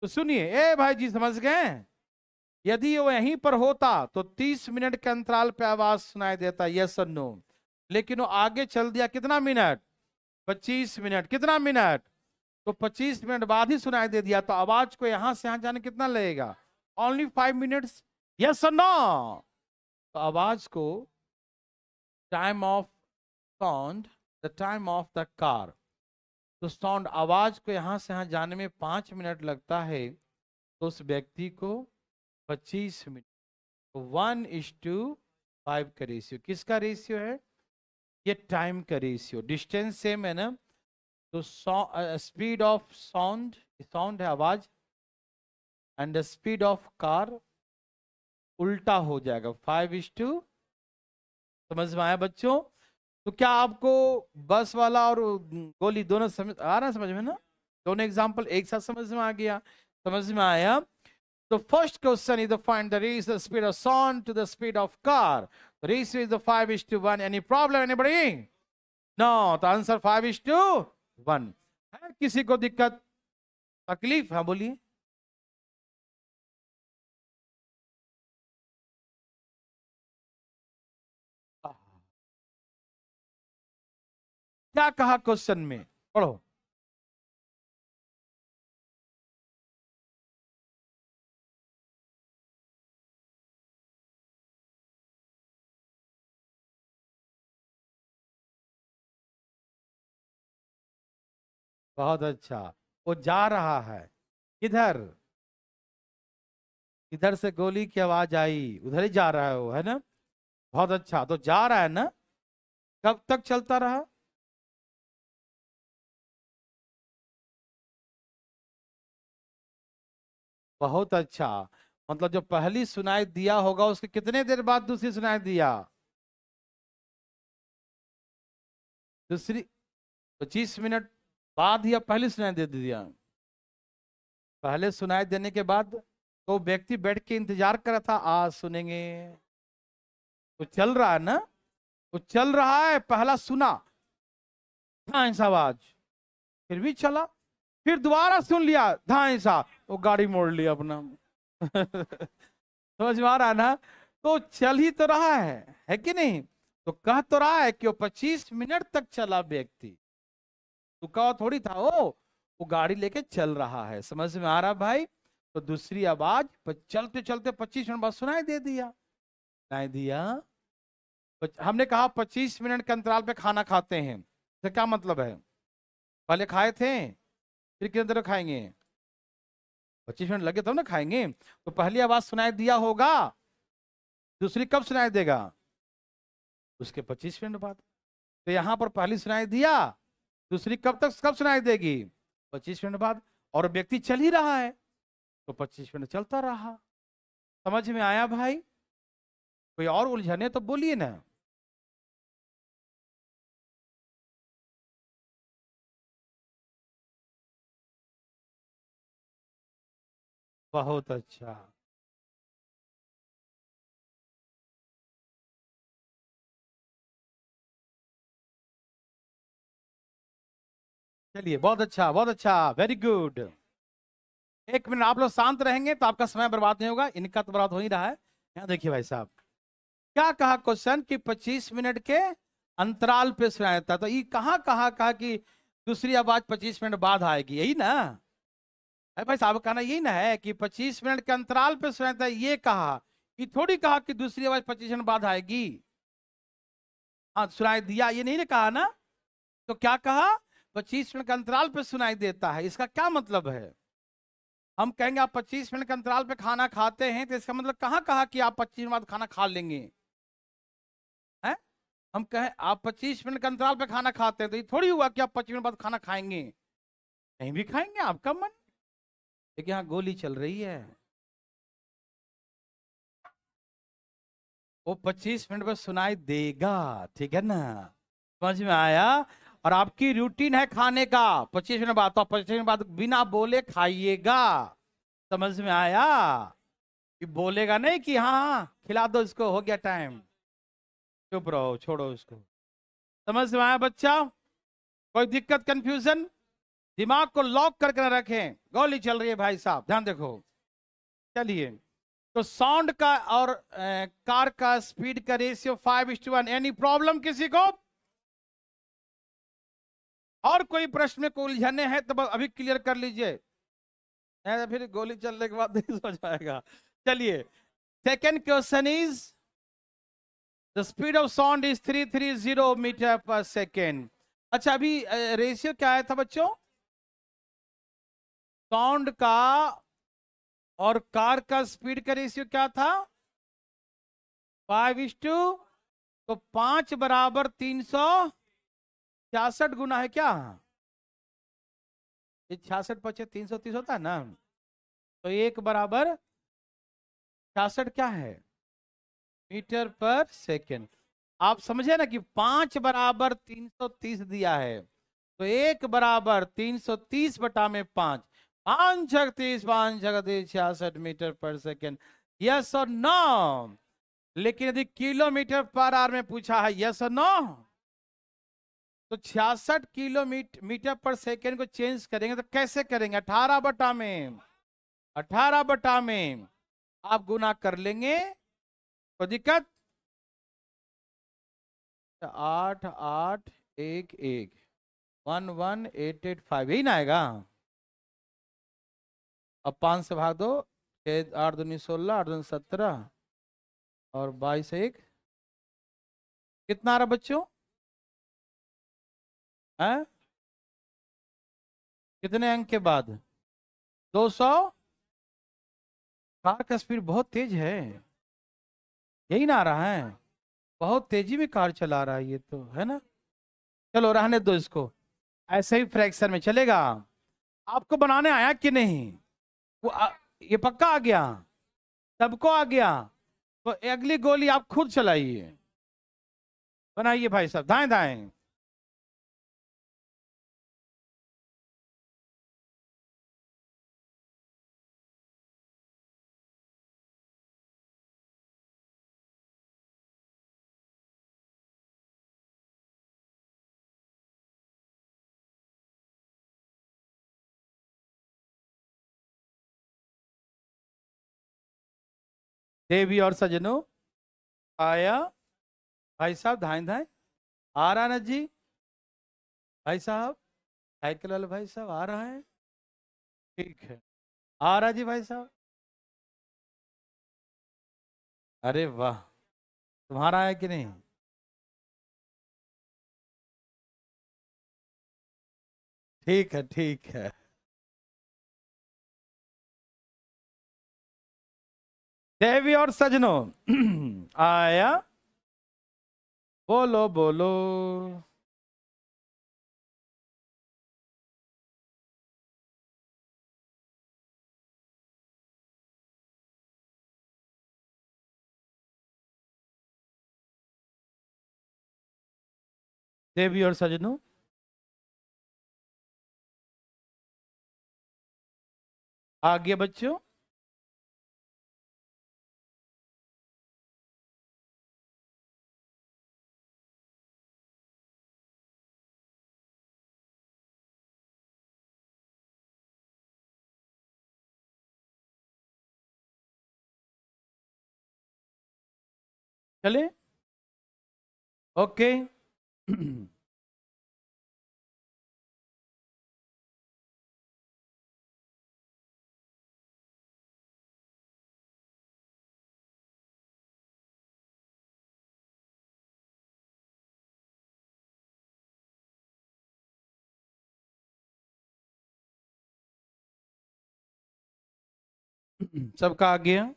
तो सुनिए, ए भाई जी, समझ गए? यदि वो यहीं पर होता तो 30 मिनट के अंतराल पे आवाज सुनाई देता, यस और नो। लेकिन वो आगे चल दिया, कितना मिनट? 25 मिनट। कितना मिनट? तो 25 मिनट बाद ही सुनाई दे दिया, तो आवाज को यहां से यहां जाने कितना लगेगा? ओनली 5 मिनट्स, यस और नो? तो आवाज को, time of sound, the time of the car, तो साउंड, आवाज को यहां से यहां जाने में 5 मिनट लगता है, तो उस व्यक्ति को 25 मिनट। तो 1:5 का रेशियो, किसका रेशियो है? ये टाइम का रेशियो। डिस्टेंस सेम है ना, तो स्पीड ऑफ साउंड, साउंड है आवाज, and the speed of car उल्टा हो जाएगा, 5:, समझ में आया बच्चों? तो क्या आपको बस वाला और गोली दोनों समझ आ रहा है? समझ में ना? दोनों एग्जांपल एक साथ समझ में आ गया? समझ में आया? तो first question is find the ratio speed of sound to the speed of car. The ratio is the 5:1. Any problem, anybody? No. तो आंसर 5:1 है। किसी को दिक्कत, तकलीफ? हाँ बोलिए। क्या कहा क्वेश्चन में? पढ़ो। बहुत अच्छा। वो जा रहा है किधर? इधर से गोली की आवाज आई, उधर ही जा रहा है वो, है ना? बहुत अच्छा। तो जा रहा है ना? कब तक चलता रहा? बहुत अच्छा। मतलब जो पहली सुनाई दिया होगा उसके कितने देर बाद दूसरी सुनाई दिया? दूसरी 25 मिनट बाद या पहले सुनाई दे दिया? पहले सुनाई देने के बाद तो व्यक्ति बैठ के इंतजार कर रहा था, आज सुनेंगे। वो चल रहा है ना, वो चल रहा है, पहला सुना धांस आवाज, फिर भी चला, फिर दोबारा सुन लिया धांस, वो गाड़ी मोड़ लिया अपना। समझ में आ रहा है ना? तो चल ही तो रहा है कि नहीं? तो कह तो रहा है कि वो 25 मिनट तक चला व्यक्ति, तो कहा थोड़ी था वो गाड़ी लेके चल रहा है। समझ में आ रहा भाई? तो दूसरी आवाज चलते चलते 25 मिनट बाद सुनाई दे दिया, सुनाई दिया। हमने कहा 25 मिनट के अंतराल पे खाना खाते हैं, तो क्या मतलब है? पहले खाए थे, फिर कितने देर में खाएंगे? 25 मिनट लगे तब ना खाएंगे। तो पहली आवाज सुनाई दिया होगा, दूसरी कब सुनाई देगा? उसके 25 मिनट बाद। तो यहाँ पर पहली सुनाई दिया, दूसरी कब सुनाई देगी? 25 मिनट बाद। और व्यक्ति चल ही रहा है तो 25 मिनट चलता रहा। समझ में आया भाई? कोई और उलझने तो बोलिए ना। बहुत अच्छा। चलिए, बहुत अच्छा, बहुत अच्छा, वेरी गुड। 1 मिनट आप लोग शांत रहेंगे तो आपका समय बर्बाद नहीं होगा, इनका तो बर्बाद हो ही रहा है। यहाँ देखिए भाई साहब, क्या कहा क्वेश्चन कि 25 मिनट के अंतराल पे सुनाया था, तो ये कहा कि दूसरी आवाज 25 मिनट बाद आएगी, यही ना? अरे भाई साहब, कहना यही ना है कि 25 मिनट के अंतराल पे सुनाया था, ये कहा। ये थोड़ी कहा कि दूसरी आवाज 25 मिनट बाद आएगी। हाँ, सुनाई दिया ये नहीं ना कहा ना? तो क्या कहा? 25 मिनट के अंतराल पे सुनाई देता है। इसका क्या मतलब है? हम कहेंगे आप 25 मिनट के अंतराल पे खाना खाते हैं, तो इसका मतलब कहाँ कहा कि आप 25 मिनट बाद खाना खा लेंगे? हैं? हम कहें आप 25 मिनट के अंतराल पे खाना खाते हैं, तो ये थोड़ी हुआ कि आप 25 मिनट बाद खाना खाएंगे। कहीं भी खाएंगे, आपका मन। लेकिन यहाँ गोली चल रही है। वो 25 मिनट में सुनाई देगा, ठीक है ना? समझ में आया? और आपकी रूटीन है खाने का 25 मिनट बाद, तो 25 मिनट बाद बिना बोले खाइएगा। समझ में आया? कि बोलेगा नहीं कि हाँ हाँ खिला दो इसको, हो गया टाइम। चुप रहो, छोड़ो उसको। समझ में आया बच्चा? कोई दिक्कत, कंफ्यूजन? दिमाग को लॉक करके न रखें, गोली चल रही है भाई साहब, ध्यान देखो। चलिए, तो साउंड का और कार का स्पीड का रेशियो 5:1। एनी प्रॉब्लम किसी को? और कोई प्रश्न में कोई उलझने हैं तो अभी क्लियर कर लीजिए, नहीं तो फिर गोली चलने के बाद नहीं समझ आएगा। चलिए, second question is the speed of sound is 330 metre per second. अच्छा, अभी रेशियो क्या आया था बच्चों? साउंड का और कार का स्पीड का रेशियो क्या था? 5:, तो 5 बराबर 366 गुना है क्या? ये 66 पचे 330 होता है ना? तो 1 बराबर 66 क्या है? Metre per second. आप समझे ना कि 5 बराबर 330 दिया है, तो 1 बराबर 330 बटा में 5। 5 छक 30, 5 छक 30, 66 मीटर पर सेकेंड। यस और नो? लेकिन यदि किलोमीटर पर आवर में पूछा है, यस और नो, तो 66 किलोमीटर मीटर पर सेकेंड को चेंज करेंगे तो कैसे करेंगे? 18 बटा में, 18 बटा में आप गुना कर लेंगे, तो दिक्कत? 8 8 1 1 11885, यही ना आएगा? अब 5 से भाग दो, 8 दूनी 16, 8 दूनी 17 और 22 1, कितना आ रहा बच्चों? है कितने अंक के बाद? 200। कार का स्पीड बहुत तेज है, यही ना आ रहा है? बहुत तेजी में कार चला रहा है ये तो, है ना? चलो रहने दो इसको, ऐसे ही फ्रैक्शन में चलेगा। आपको बनाने आया कि नहीं? ये पक्का आ गया? सबको आ गया? तो अगली गोली आप खुद चलाइए, बनाइए भाई साहब, दाएं दाएं। देवी और सजनों, आया? भाई साहब दाएं दाएं, आ रहा ना जी? भाई साहब, साइकिल वाले भाई साहब आ रहा है? ठीक है, आ रहा जी भाई साहब। अरे वाह, तुम्हारा है कि नहीं? ठीक है, ठीक है। देवी और सजनों, आया? बोलो बोलो। देवी और सजनों, आगे बच्चों। चले। ओके। सबका आ गया।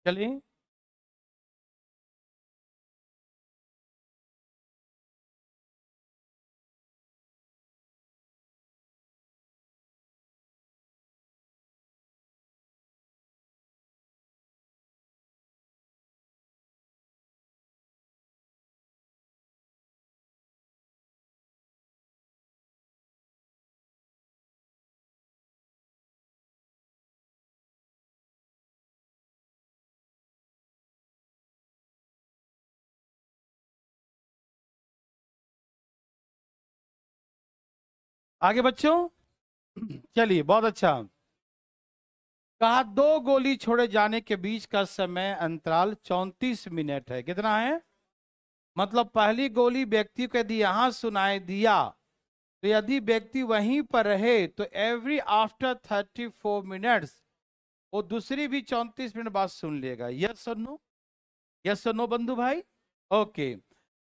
चलिए। आगे बच्चों। चलिए, बहुत अच्छा। कहा दो गोली छोड़े जाने के बीच का समय अंतराल 34 मिनट है। कितना है? मतलब पहली गोली व्यक्ति को यदि यहां सुनाई दिया, तो यदि व्यक्ति वहीं पर रहे तो एवरी आफ्टर 34 मिनट्स वो दूसरी भी 34 मिनट बाद सुन लेगा। यस और नो? यस और नो बंधु भाई? ओके।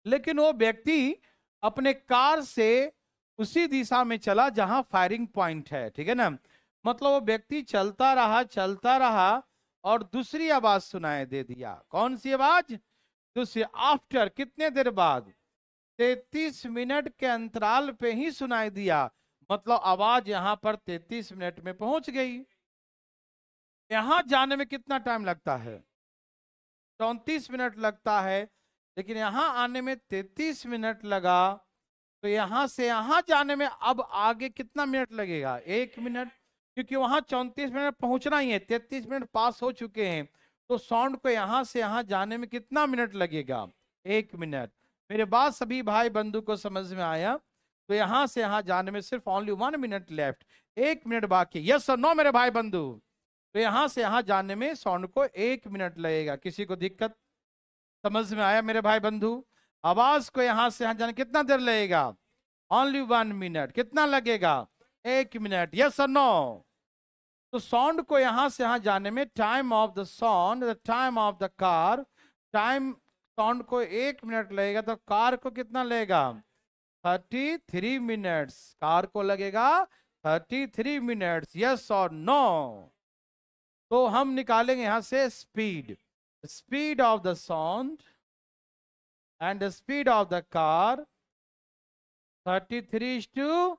लेकिन वो व्यक्ति अपने कार से उसी दिशा में चला जहां फायरिंग पॉइंट है, ठीक है ना? मतलब वो व्यक्ति चलता रहा और दूसरी आवाज सुनाई दे दिया। कौन सी आवाज? दूसरी। आफ्टर कितने देर बाद? 33 मिनट के अंतराल पे ही सुनाई दिया। मतलब आवाज यहां पर 33 मिनट में पहुंच गई। यहां जाने में कितना टाइम लगता है? 34 मिनट लगता है। लेकिन यहां आने में 33 मिनट लगा। तो यहां से यहां जाने में अब आगे कितना मिनट लगेगा? 1 मिनट। क्योंकि वहां 34 मिनट पहुंचना ही है, 33 मिनट पास हो चुके हैं। तो साउंड को यहां से यहां जाने में कितना मिनट लगेगा? 1 मिनट। मेरे बात सभी भाई बंधु को समझ में आया? तो यहां से यहां जाने में सिर्फ ओनली 1 मिनट लेफ्ट। 1 मिनट बाकी। यस और नो मेरे भाई बंधु? तो यहां से यहां जाने में साउंड को 1 मिनट लगेगा। किसी को दिक्कत? समझ में आया मेरे भाई बंधु? आवाज को यहां से यहां जाने कितना देर लगेगा? Only 1 minute. कितना लगेगा? 1 मिनट। यस और नो? तो साउंड को यहां से यहां जाने में time of the sound, the time of the car, time sound को 1 मिनट लगेगा। तो कार को कितना लगेगा? 33 मिनट्स। कार को लगेगा 33 मिनट्स। यस और नो? तो हम निकालेंगे यहां से speed. Speed of the sound and the speed of the car 33:,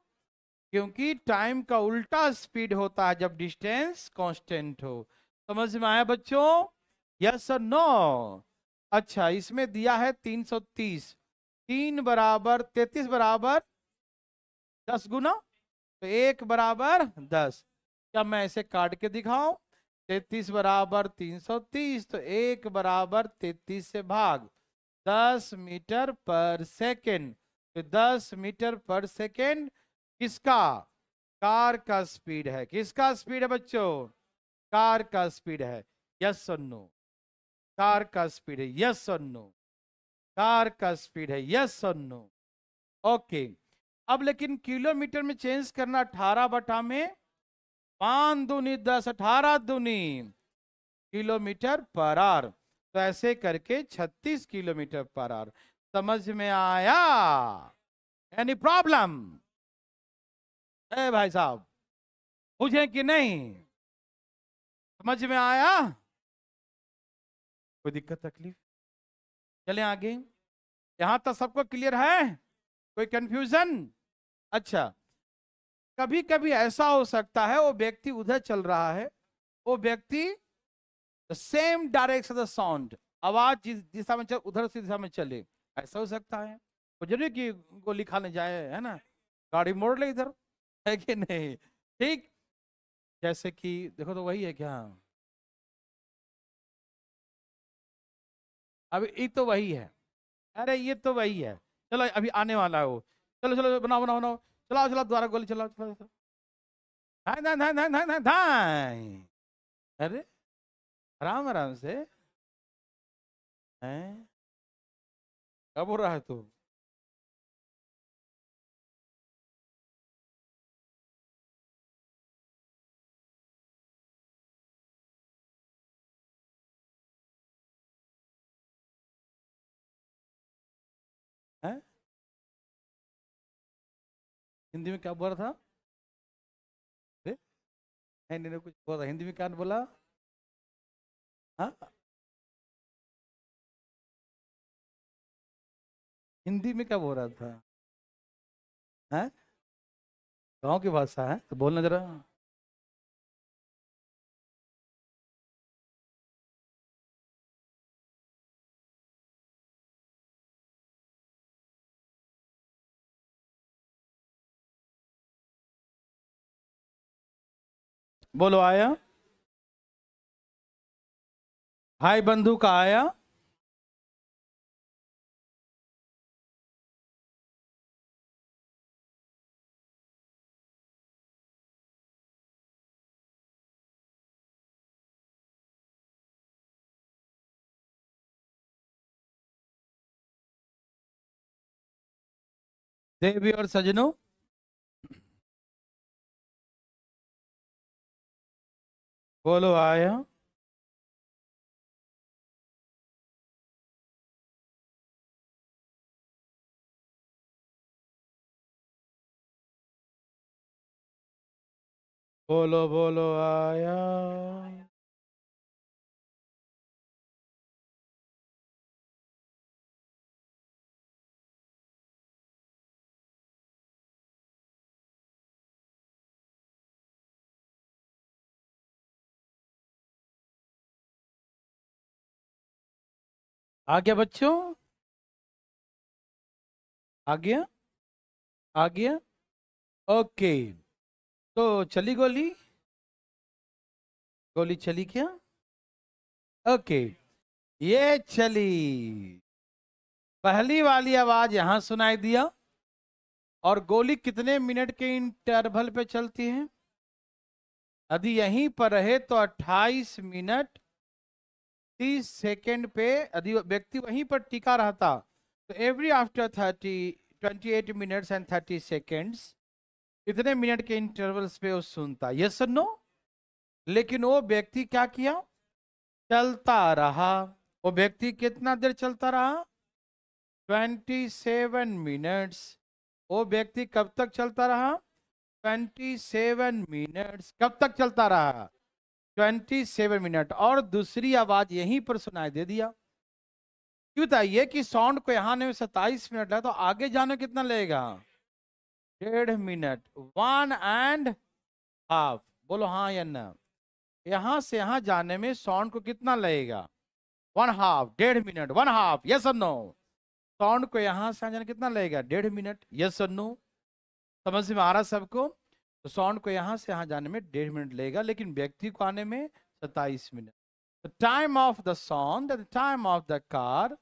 क्योंकि टाइम का उल्टा स्पीड होता है जब डिस्टेंस कांस्टेंट हो। समझ में आया बच्चों? यस और नो? अच्छा, इसमें दिया है 330। 3 बराबर 33 बराबर 10 गुना, तो 1 बराबर 10। क्या मैं इसे काट के दिखाऊं? 33 बराबर 330, तो 1 बराबर 33 से भाग 10 मीटर पर सेकेंड। तो 10 मीटर पर सेकेंड किसका? कार का स्पीड है। किसका स्पीड है बच्चों? कार का स्पीड है। यस और नो? कार का स्पीड है। यस और नो? कार का स्पीड है। यस और नो? ओके। अब लेकिन किलोमीटर में चेंज करना। 18/5 × 5 × 10, 18 किलोमीटर पर आवर। तो ऐसे करके 36 किलोमीटर पर आवर। समझ में आया? Any problem? ए भाई साहब, बुझे कि नहीं? समझ में आया? कोई दिक्कत तकलीफ? चले आगे। यहां तक सबको क्लियर है? कोई कंफ्यूजन? अच्छा, कभी कभी ऐसा हो सकता है वो व्यक्ति उधर चल रहा है, वो व्यक्ति सेम डायरेक्शन द साउंड, आवाज जिस दिशा में चल उधर से दिशा में चले, ऐसा हो सकता है। तो जरूरी कि गोली खाने जाए, है ना, गाड़ी मोड़ ले इधर, है कि नहीं? ठीक, जैसे कि देखो तो वही है क्या, अभी ये तो वही है, अरे ये तो वही है, चलो अभी आने वाला है वो, चलो चलो बनाओ बनाओ बनाओ, चलाओ चलाओ दोबारा गोली चलाओ चलाओ चलाओ। धाय धाय धाय धाय धाय धाय धाय। अरे आराम आराम से, हैं कब हो रहा है तू? हैं हिंदी में क्या बोल रहा था? अरे नहीं नहीं कुछ बोला हिंदी में, क्या बोला? हाँ, हिंदी में क्या बोल रहा था? हैं गाँव की भाषा है तो बोलना जरा। बोलो आया, हाय बंधु का आया। देवी और सजनों, बोलो आया। बोलो बोलो आया। आ गया बच्चों, आ गया, आ गया। ओके, तो चली गोली, गोली चली क्या? ओके, ये चली। पहली वाली आवाज यहां सुनाई दिया, और गोली कितने मिनट के इंटरवल पे चलती है? यदि यहीं पर रहे तो 28 मिनट 30 सेकेंड पे, यदि व्यक्ति वहीं पर टिका रहता तो every after 28 minutes and 30 seconds, इतने मिनट के इंटरवल्स पे वो सुनता, यस और नो? लेकिन वो व्यक्ति क्या किया, चलता रहा। वो व्यक्ति कितना देर चलता रहा? 27 मिनट्स। वो व्यक्ति कब तक चलता रहा? 27 मिनट्स। कब तक चलता रहा? 27 मिनट। और दूसरी आवाज यहीं पर सुनाई दे दिया। क्यों बताइए कि साउंड को यहाँ ने 27 मिनट लगा, तो आगे जाने कितना लगेगा? 1.5 मिनट, 1.5। बोलो हाँ या ना? यहां से यहां जाने में साउंड को कितना लगेगा? 1/2, 1.5 मिनट, 1/2, यस और नो? साउंड को यहां से जाने कितना लगेगा? 1.5 मिनट, यस और नो? समझ में आ रहा सबको? तो साउंड को यहां से यहां जाने में 1.5 मिनट लगेगा, लेकिन व्यक्ति को आने में 27 minute. The time of the sound, the time of the car,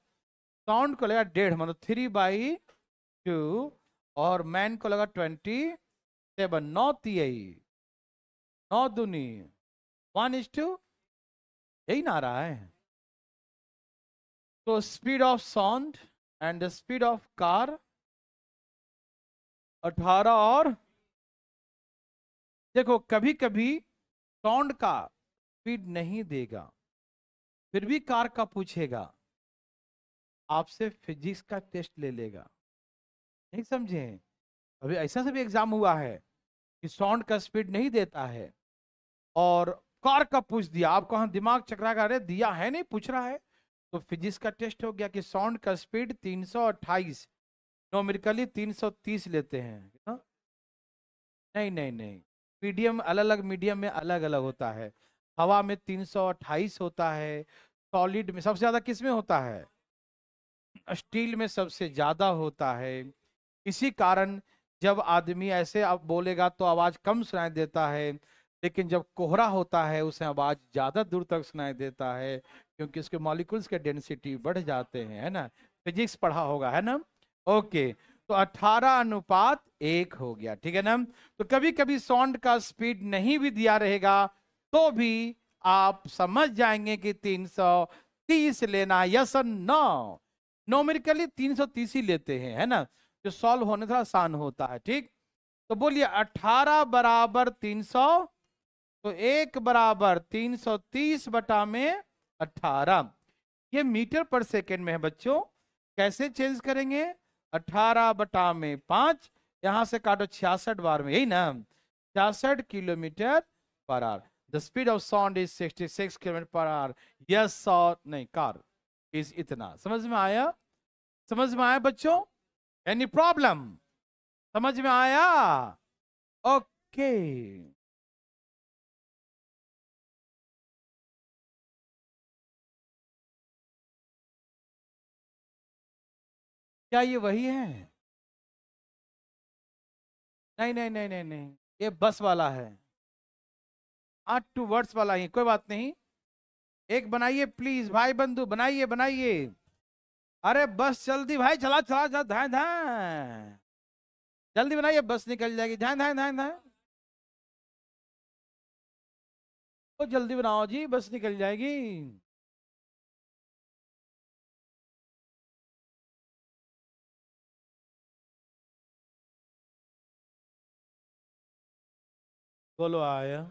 sound को लगा 1.5, मतलब 3/2, और मैन को लगा 27। 9 तिहाई, 9 दूनी 1:2, यही ना आ रहा है? तो speed of sound and the speed of car 18। और देखो कभी कभी साउंड का स्पीड नहीं देगा, फिर भी कार का पूछेगा, आपसे फिजिक्स का टेस्ट ले लेगा। नहीं समझे? अभी ऐसा से भी एग्जाम हुआ है कि साउंड का स्पीड नहीं देता है, और कार का पूछ दिया, आपको हम दिमाग चकरा कर, अरे दिया है नहीं, पूछ रहा है, तो फिजिक्स का टेस्ट हो गया कि साउंड का स्पीड 328, न्यूमेरिकली 330 लेते हैं ना? नहीं नहीं नहीं, मीडियम अलग अलग, मीडियम में अलग अलग होता है। हवा में 328 होता है, सॉलिड में सबसे ज्यादा किस में होता है? स्टील में सबसे ज्यादा होता है। इसी कारण जब आदमी ऐसे अब बोलेगा तो आवाज कम सुनाई देता है, लेकिन जब कोहरा होता है उसे आवाज ज्यादा दूर तक सुनाई देता है, क्योंकि उसके मॉलिक्यूल्स के डेंसिटी बढ़ जाते हैं, है ना? फिजिक्स पढ़ा होगा, है ना? ओके, तो 18:1 हो गया, ठीक है ना? तो कभी कभी साउंड का स्पीड नहीं भी दिया रहेगा तो भी आप समझ जाएंगे कि 330 लेना, यस और नो? नोमेरिकली 330 ही लेते हैं, है ना? जो सॉल्व होने थोड़ा आसान होता है, ठीक? तो बोलिए 18 बराबर 300, तो 1 बराबर 330 बटा में 18। ये मीटर पर सेकेंड में है बच्चों, कैसे चेंज करेंगे? 18 बटा में 5, यहां से काटो 66 बार में, यही ना? 66 kilometre per our. The speed of sound is 66 kilometre per our. Yes और नहीं, कार इज इतना। समझ में आया? समझ में आया बच्चों? Any problem? समझ में आया? ओके। क्या ये वही है? नहीं नहीं नहीं नहीं नहीं, ये बस वाला है। 8 2 वर्ड्स वाला ही, कोई बात नहीं। एक बनाइए प्लीज भाई बंधु, बनाइए बनाइए। अरे बस जल्दी भाई, चला चला चला, धाए धाए, जल्दी बनाइए, बस निकल जाएगी, धाए धाए धाए धाए। तो जल्दी बनाओ जी, बस निकल जाएगी। बोलो आया।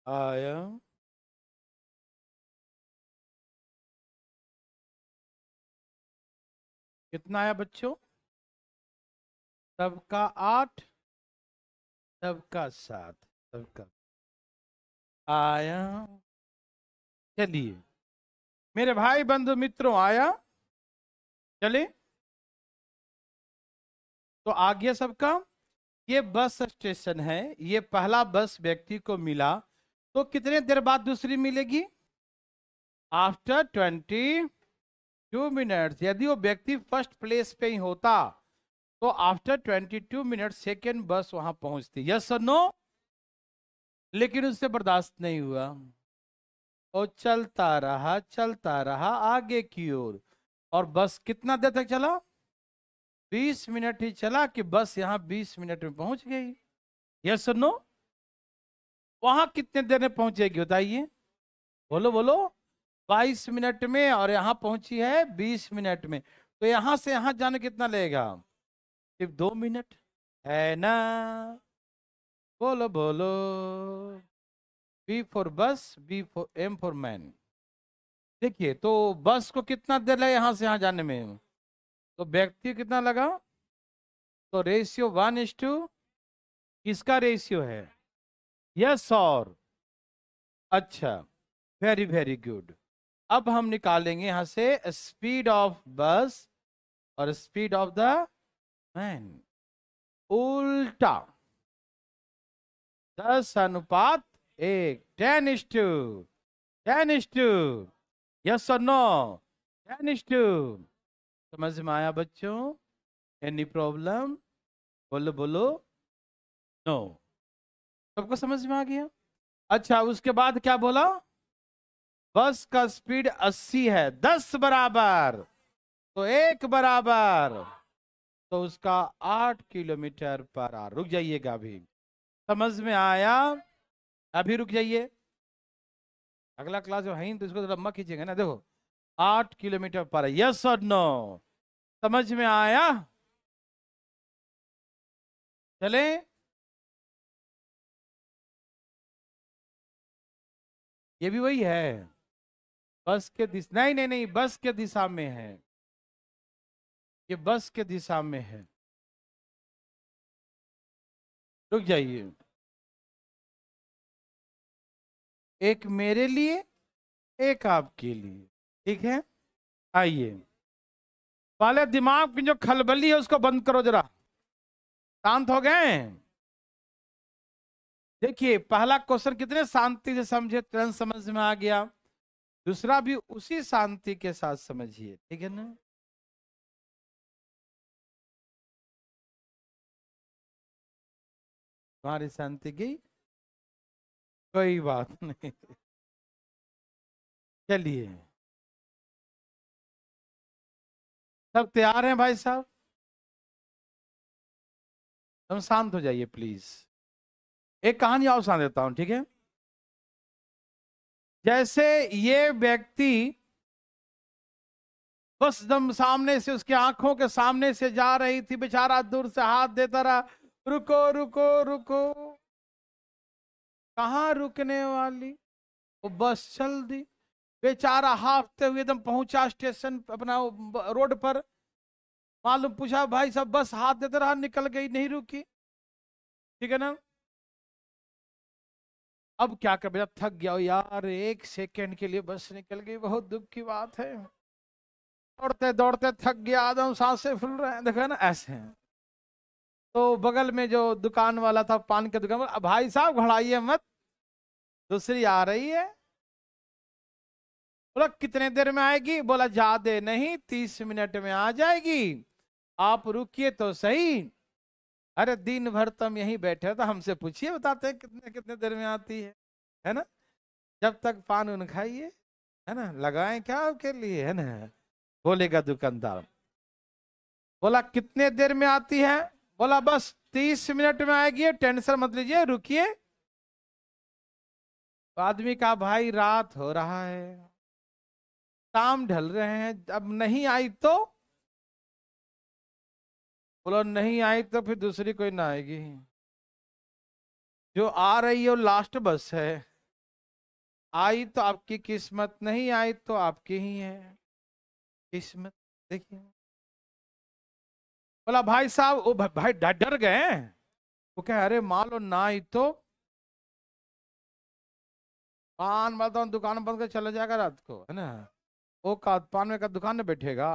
आया। कितना आया बच्चों? सबका 8, सबका 7, सबका आया। चलिए मेरे भाई बंधु मित्रों, आया? चले तो आ गया सबका। ये बस स्टेशन है, ये पहला बस व्यक्ति को मिला, तो कितने देर बाद दूसरी मिलेगी? After 22 minutes. यदि वो व्यक्ति फर्स्ट प्लेस पे ही होता तो आफ्टर 22 मिनट सेकेंड बस वहां पहुंचती। यस और नो? लेकिन उससे बर्दाश्त नहीं हुआ, और चलता रहा आगे की ओर। और बस कितना देर तक चला? 20 मिनट ही चला कि बस यहाँ 20 मिनट में पहुंच गई। यस और नो? वहां कितने देर में पहुंचेगी बताइए? बोलो बोलो। 22 मिनट में, और यहाँ पहुंची है 20 मिनट में। तो यहां से यहां जाने कितना लगेगा? सिर्फ 2 मिनट, है ना? बोलो बोलो। B for bus, B for M for man. देखिए तो बस को कितना देर लगा यहां से यहां जाने में? तो व्यक्ति कितना लगा? तो रेशियो 1:, किसका रेशियो है? यस और? अच्छा, वेरी वेरी गुड। अब हम निकालेंगे यहां से स्पीड ऑफ बस और स्पीड ऑफ द मैन। उल्टा, 10:1, 10:10:, यस और नो? 10:, समझ में आया बच्चों? Any problem? बोलो बोलो। नो? सबको समझ में आ गया? अच्छा, उसके बाद क्या बोला? बस का स्पीड 80 है, 10 बराबर, तो 1 बराबर, तो उसका 8 किलोमीटर पर आवर। रुक जाइएगा अभी, समझ में आया? अभी रुक जाइए, अगला क्लास जो है तो इसको तो लंबा खींचेंगे ना। देखो, 8 किलोमीटर पर। यस और नो? समझ में आया? चले। ये भी वही है, बस के दिशा, नहीं नहीं नहीं, बस के दिशा में है, ये बस के दिशा में है। रुक जाइए, एक मेरे लिए, एक आपके लिए, ठीक है? आइए, पहले दिमाग की जो खलबली है उसको बंद करो जरा। शांत हो गए? देखिए, पहला क्वेश्चन कितने शांति से समझे, तुरंत समझ में आ गया। दूसरा भी उसी शांति के साथ समझिए, ठीक है ना? तुम्हारी शांति गई, कोई बात नहीं। चलिए, सब तैयार हैं भाई साहब? तुम शांत हो जाइए प्लीज। एक कहानी और सुना देता हूं, ठीक है? जैसे ये व्यक्ति बस दम सामने से, उसके आंखों के सामने से जा रही थी, बेचारा दूर से हाथ देता रहा, रुको रुको रुको। कहाँ रुकने वाली, वो बस चल दी। बेचारा हाफते हुए एकदम पहुंचा स्टेशन अपना रोड पर। मालूम पूछा, भाई साहब बस हाथ देते रहा, निकल गई, नहीं रुकी, ठीक है ना? अब क्या कर, बेटा थक गया हो यार, एक सेकंड के लिए बस निकल गई, बहुत दुख की बात है, दौड़ते दौड़ते थक गया, आदम सांसें फूल रहे हैं, देखा ना ऐसे हैं। तो बगल में जो दुकान वाला था, पान के दुकान वाला, भाई साहब घबराइए मत, दूसरी आ रही है। बोला कितने देर में आएगी? बोला ज्यादा नहीं, 30 मिनट में आ जाएगी, आप रुकिए तो सही। अरे दिन भर तुम यहीं बैठे तो हमसे पूछिए, बताते हैं कितने कितने देर में आती है ना? जब तक पान उन खाइए, है ना, लगाएं क्या आपके लिए, है ना? बोलेगा दुकानदार। बोला कितने देर में आती है? बोला बस 30 मिनट में आएगी, टेंशन मत लीजिए, रुकिए। आदमी का, भाई रात हो रहा है, शाम ढल रहे हैं, अब नहीं आई तो? बोलो नहीं आई तो फिर दूसरी कोई ना आएगी, जो आ रही है वो लास्ट बस है। आई तो आपकी किस्मत, नहीं आई तो आपकी ही है किस्मत। देखिए, बोला भाई साहब, वो भाई डर गए। वो कहे अरे मान लो ना आई तो? पान वाला दुकान बंद कर चला जाएगा रात को, है ना? वो का पान में का दुकान में बैठेगा।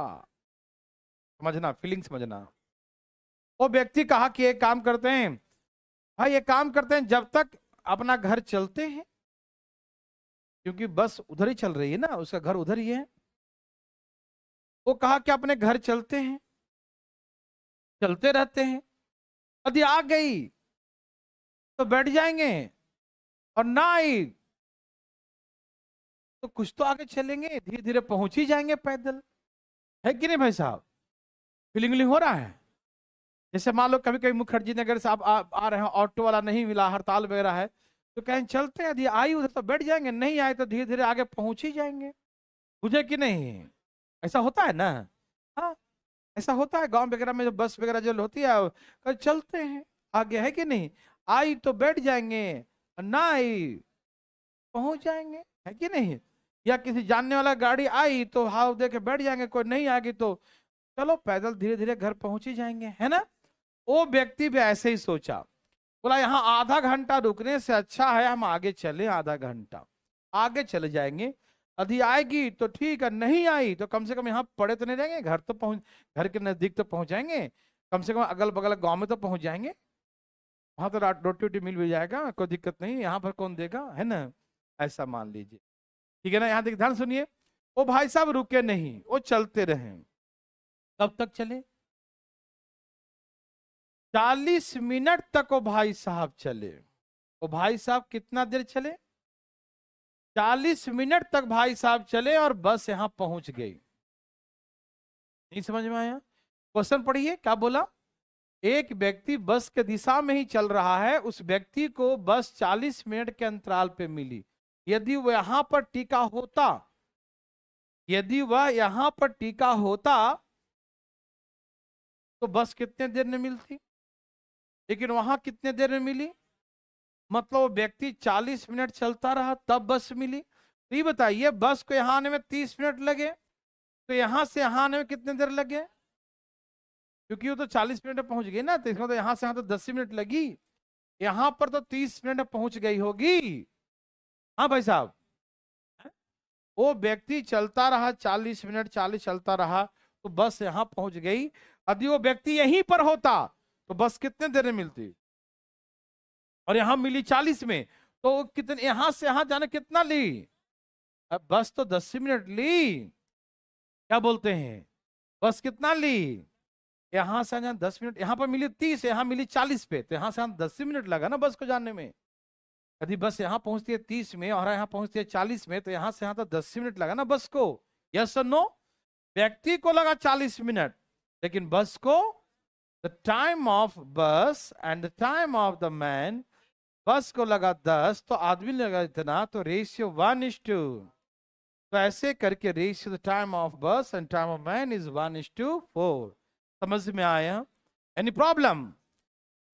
समझना, फीलिंग समझना। वो व्यक्ति कहा कि एक काम करते हैं भाई, एक काम करते हैं, जब तक अपना घर चलते हैं, क्योंकि बस उधर ही चल रही है ना, उसका घर उधर ही है। वो कहा कि अपने घर चलते हैं, चलते रहते हैं, यदि आ गई तो बैठ जाएंगे, और ना आई तो कुछ तो आगे चलेंगे, धीरे धीरे पहुंच ही जाएंगे पैदल, है कि नहीं भाई साहब? फीलिंग हो रहा है? जैसे मान लो कभी कभी मुखर्जी नगर से आप आ रहे हैं, ऑटो वाला नहीं मिला, हड़ताल वगैरह है, तो कहें चलते हैं, यदि आई उधर तो बैठ जाएंगे, नहीं आए तो धीरे धीरे आगे पहुंच ही जाएंगे। बुझे कि नहीं? ऐसा होता है ना? हाँ, ऐसा होता है गांव वगैरह में, जो बस वगैरह जो होती है, कल चलते हैं आगे, है कि नहीं? आई तो बैठ जाएंगे, ना आई पहुंच जाएंगे, है कि नहीं? या किसी जानने वाला गाड़ी आई तो हाव दे के बैठ जाएंगे, कोई नहीं आएगी तो चलो पैदल धीरे धीरे घर पहुंच ही जाएंगे, है ना? वो व्यक्ति भी ऐसे ही सोचा। बोला यहाँ आधा घंटा रुकने से अच्छा है हम आगे चले, आधा घंटा आगे चले जाएंगे, यदि आएगी तो ठीक है, नहीं आई तो कम से कम यहाँ पड़े तो नहीं रहेंगे, घर तो पहुंच, घर के नजदीक तो पहुंच जाएंगे, कम से कम अगल बगल गांव में तो पहुंच जाएंगे, वहां तो रोटी वोटी मिल भी जाएगा, कोई दिक्कत नहीं, यहाँ पर कौन देगा, है ना? ऐसा मान लीजिए, ठीक है ना? यहाँ देख ध्यान सुनिए। वो भाई साहब रुके नहीं, वो चलते रहे। कब तक चले? 40 मिनट तक वो भाई साहब चले। वो भाई साहब कितना देर चले? 40 मिनट तक भाई साहब चले, और बस यहां पहुंच गई। नहीं समझ में आया? क्वेश्चन पढ़िए क्या बोला। एक व्यक्ति बस के दिशा में ही चल रहा है, उस व्यक्ति को बस 40 मिनट के अंतराल पे मिली, यदि वो यहां पर टिका होता यदि वह यहां पर टिका होता तो बस कितने देर में मिलती, लेकिन वहां कितने देर में मिली, मतलब वो व्यक्ति 40 मिनट चलता रहा तब बस मिली। तो ये बताइए, बस को यहाँ आने में 30 मिनट लगे, तो यहां से यहाँ आने में कितने देर लगे, क्योंकि वो तो 40 मिनट में पहुंच गई ना, तो इसमें तो यहां से यहाँ तो 10 मिनट लगी, यहां पर तो 30 मिनट में पहुंच गई होगी। हाँ भाई साहब, वो व्यक्ति चलता रहा 40 मिनट, 40 चलता रहा, तो बस यहां पहुंच गई। यदि वो व्यक्ति यहीं पर होता तो बस कितने देर में मिलती, और यहां मिली 40 में, तो कितने यहां से यहां जाने कितना ली, अब बस तो 10 मिनट ली, क्या बोलते हैं, बस कितना ली, यहां से यहाँ 10 मिनट, यहां पर मिली 30, यहां मिली 40 पे, तो यहां से यहाँ 10 मिनट लगा ना बस को जाने में। यदि बस यहाँ पहुंचती है 30 में और यहाँ पहुंचती है 40 में, तो यहां से यहाँ तो 10 मिनट लगा ना बस को। यस और नो, व्यक्ति को लगा 40 मिनट, लेकिन बस को, द टाइम ऑफ बस and the time of the man, बस को लगा 10 तो आदमी लगा इतना, तो रेशियो 1:2। तो ऐसे करके रेशियो द टाइम ऑफ बस and time of man is 1:4। समझ में आया, एनी प्रॉब्लम।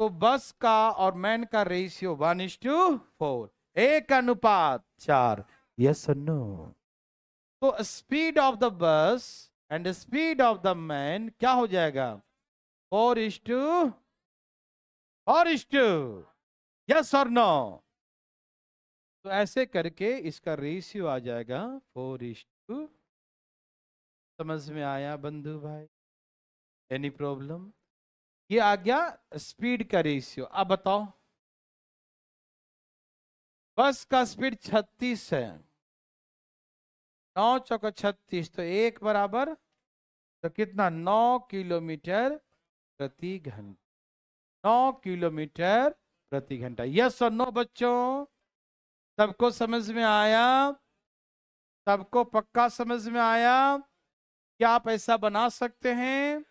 तो बस का और मैन का रेशियो 1:4, 1:4। यस और नो। तो speed of the bus and speed of the man क्या हो जाएगा, 4:4। यस और नो। तो ऐसे करके इसका रेशियो आ जाएगा 4:, समझ में आया बंधु भाई, एनी प्रॉब्लम। ये आ गया स्पीड का रेशियो। अब बताओ, बस का स्पीड 36 है, 9×4 = 36, तो एक बराबर, तो कितना, 9 किलोमीटर प्रति घंटा, 9 किलोमीटर प्रति घंटा। यस और नो बच्चों, सबको समझ में आया, सबको पक्का समझ में आया, क्या आप ऐसा बना सकते हैं,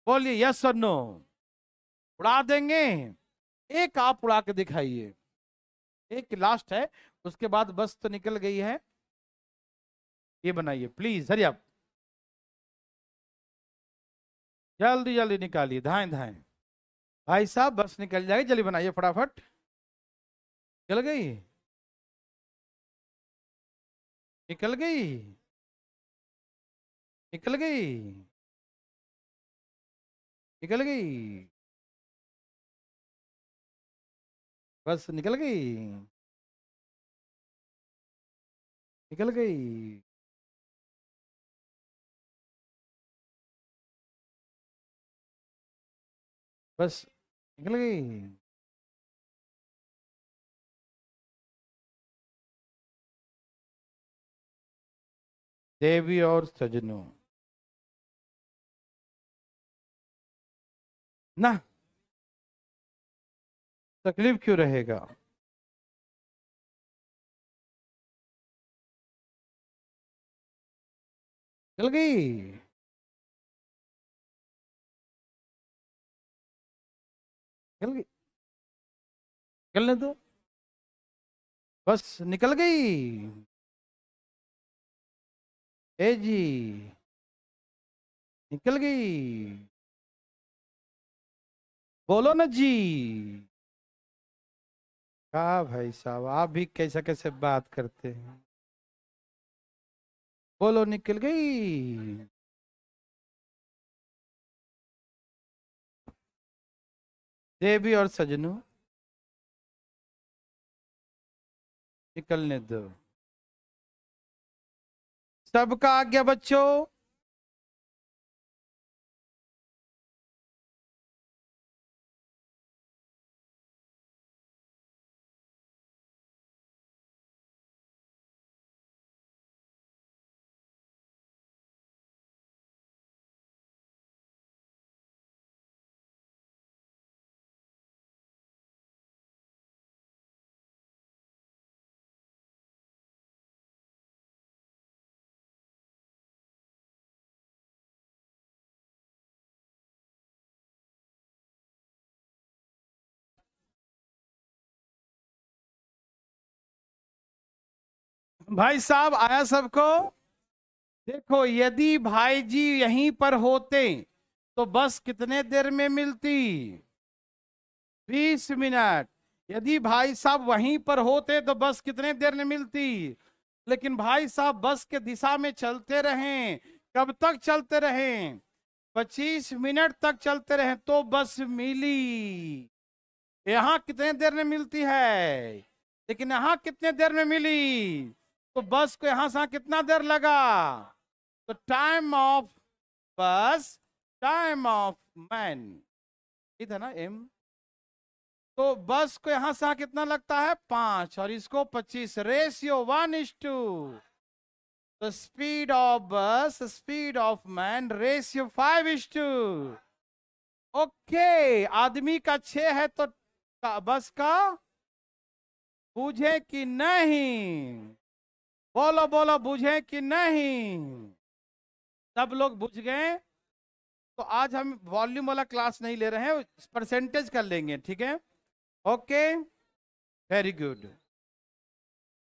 बोलिए यस और नो। उड़ा देंगे, एक आप उड़ा के दिखाइए, एक लास्ट है, उसके बाद बस तो निकल गई है। ये बनाइए प्लीज, हरी आप, जल्दी जल्दी निकालिए, धाएं धाएं। भाई साहब बस निकल जाएगी, जल्दी बनाइए फटाफट। निकल गई, निकल गई, निकल गई, निकल गई, बस निकल गई, निकल गई। बस निकल गई। देवी और सजनों, ना तकलीफ क्यों रहेगा, निकल गई, निकल गई, निकलने दो, बस निकल गई। ए जी, निकल गई, बोलो ना जी। कहा भाई साहब, आप भी कैसे कैसे बात करते हैं, बोलो निकल गई। देवी और सजनों, निकलने दो, सबका आज्ञा बच्चों। भाई साहब आया सबको, देखो यदि भाई जी यहीं पर होते तो बस कितने देर में मिलती? 20 मिनट। यदि भाई साहब वहीं पर होते तो बस कितने देर में मिलती? लेकिन भाई साहब बस के दिशा में चलते रहें। कब तक चलते रहें? 25 मिनट तक चलते रहें तो बस मिली। यहाँ कितने देर में मिलती है, लेकिन यहाँ कितने देर में मिली? तो बस को यहां से कितना देर लगा? तो टाइम ऑफ बस, टाइम ऑफ मैन, इधर ना एम। तो बस को यहां से कितना लगता है? 5 और इसको 25। रेशियो 1:2। तो स्पीड ऑफ बस, speed of man, ratio 5:2। Okay, आदमी का 6 है तो बस का बुझे कि नहीं? बोलो बोलो, बुझे कि नहीं? सब लोग बुझ गए। तो आज हम वॉल्यूम वाला क्लास नहीं ले रहे हैं, परसेंटेज कर लेंगे, ठीक है? Okay, very good.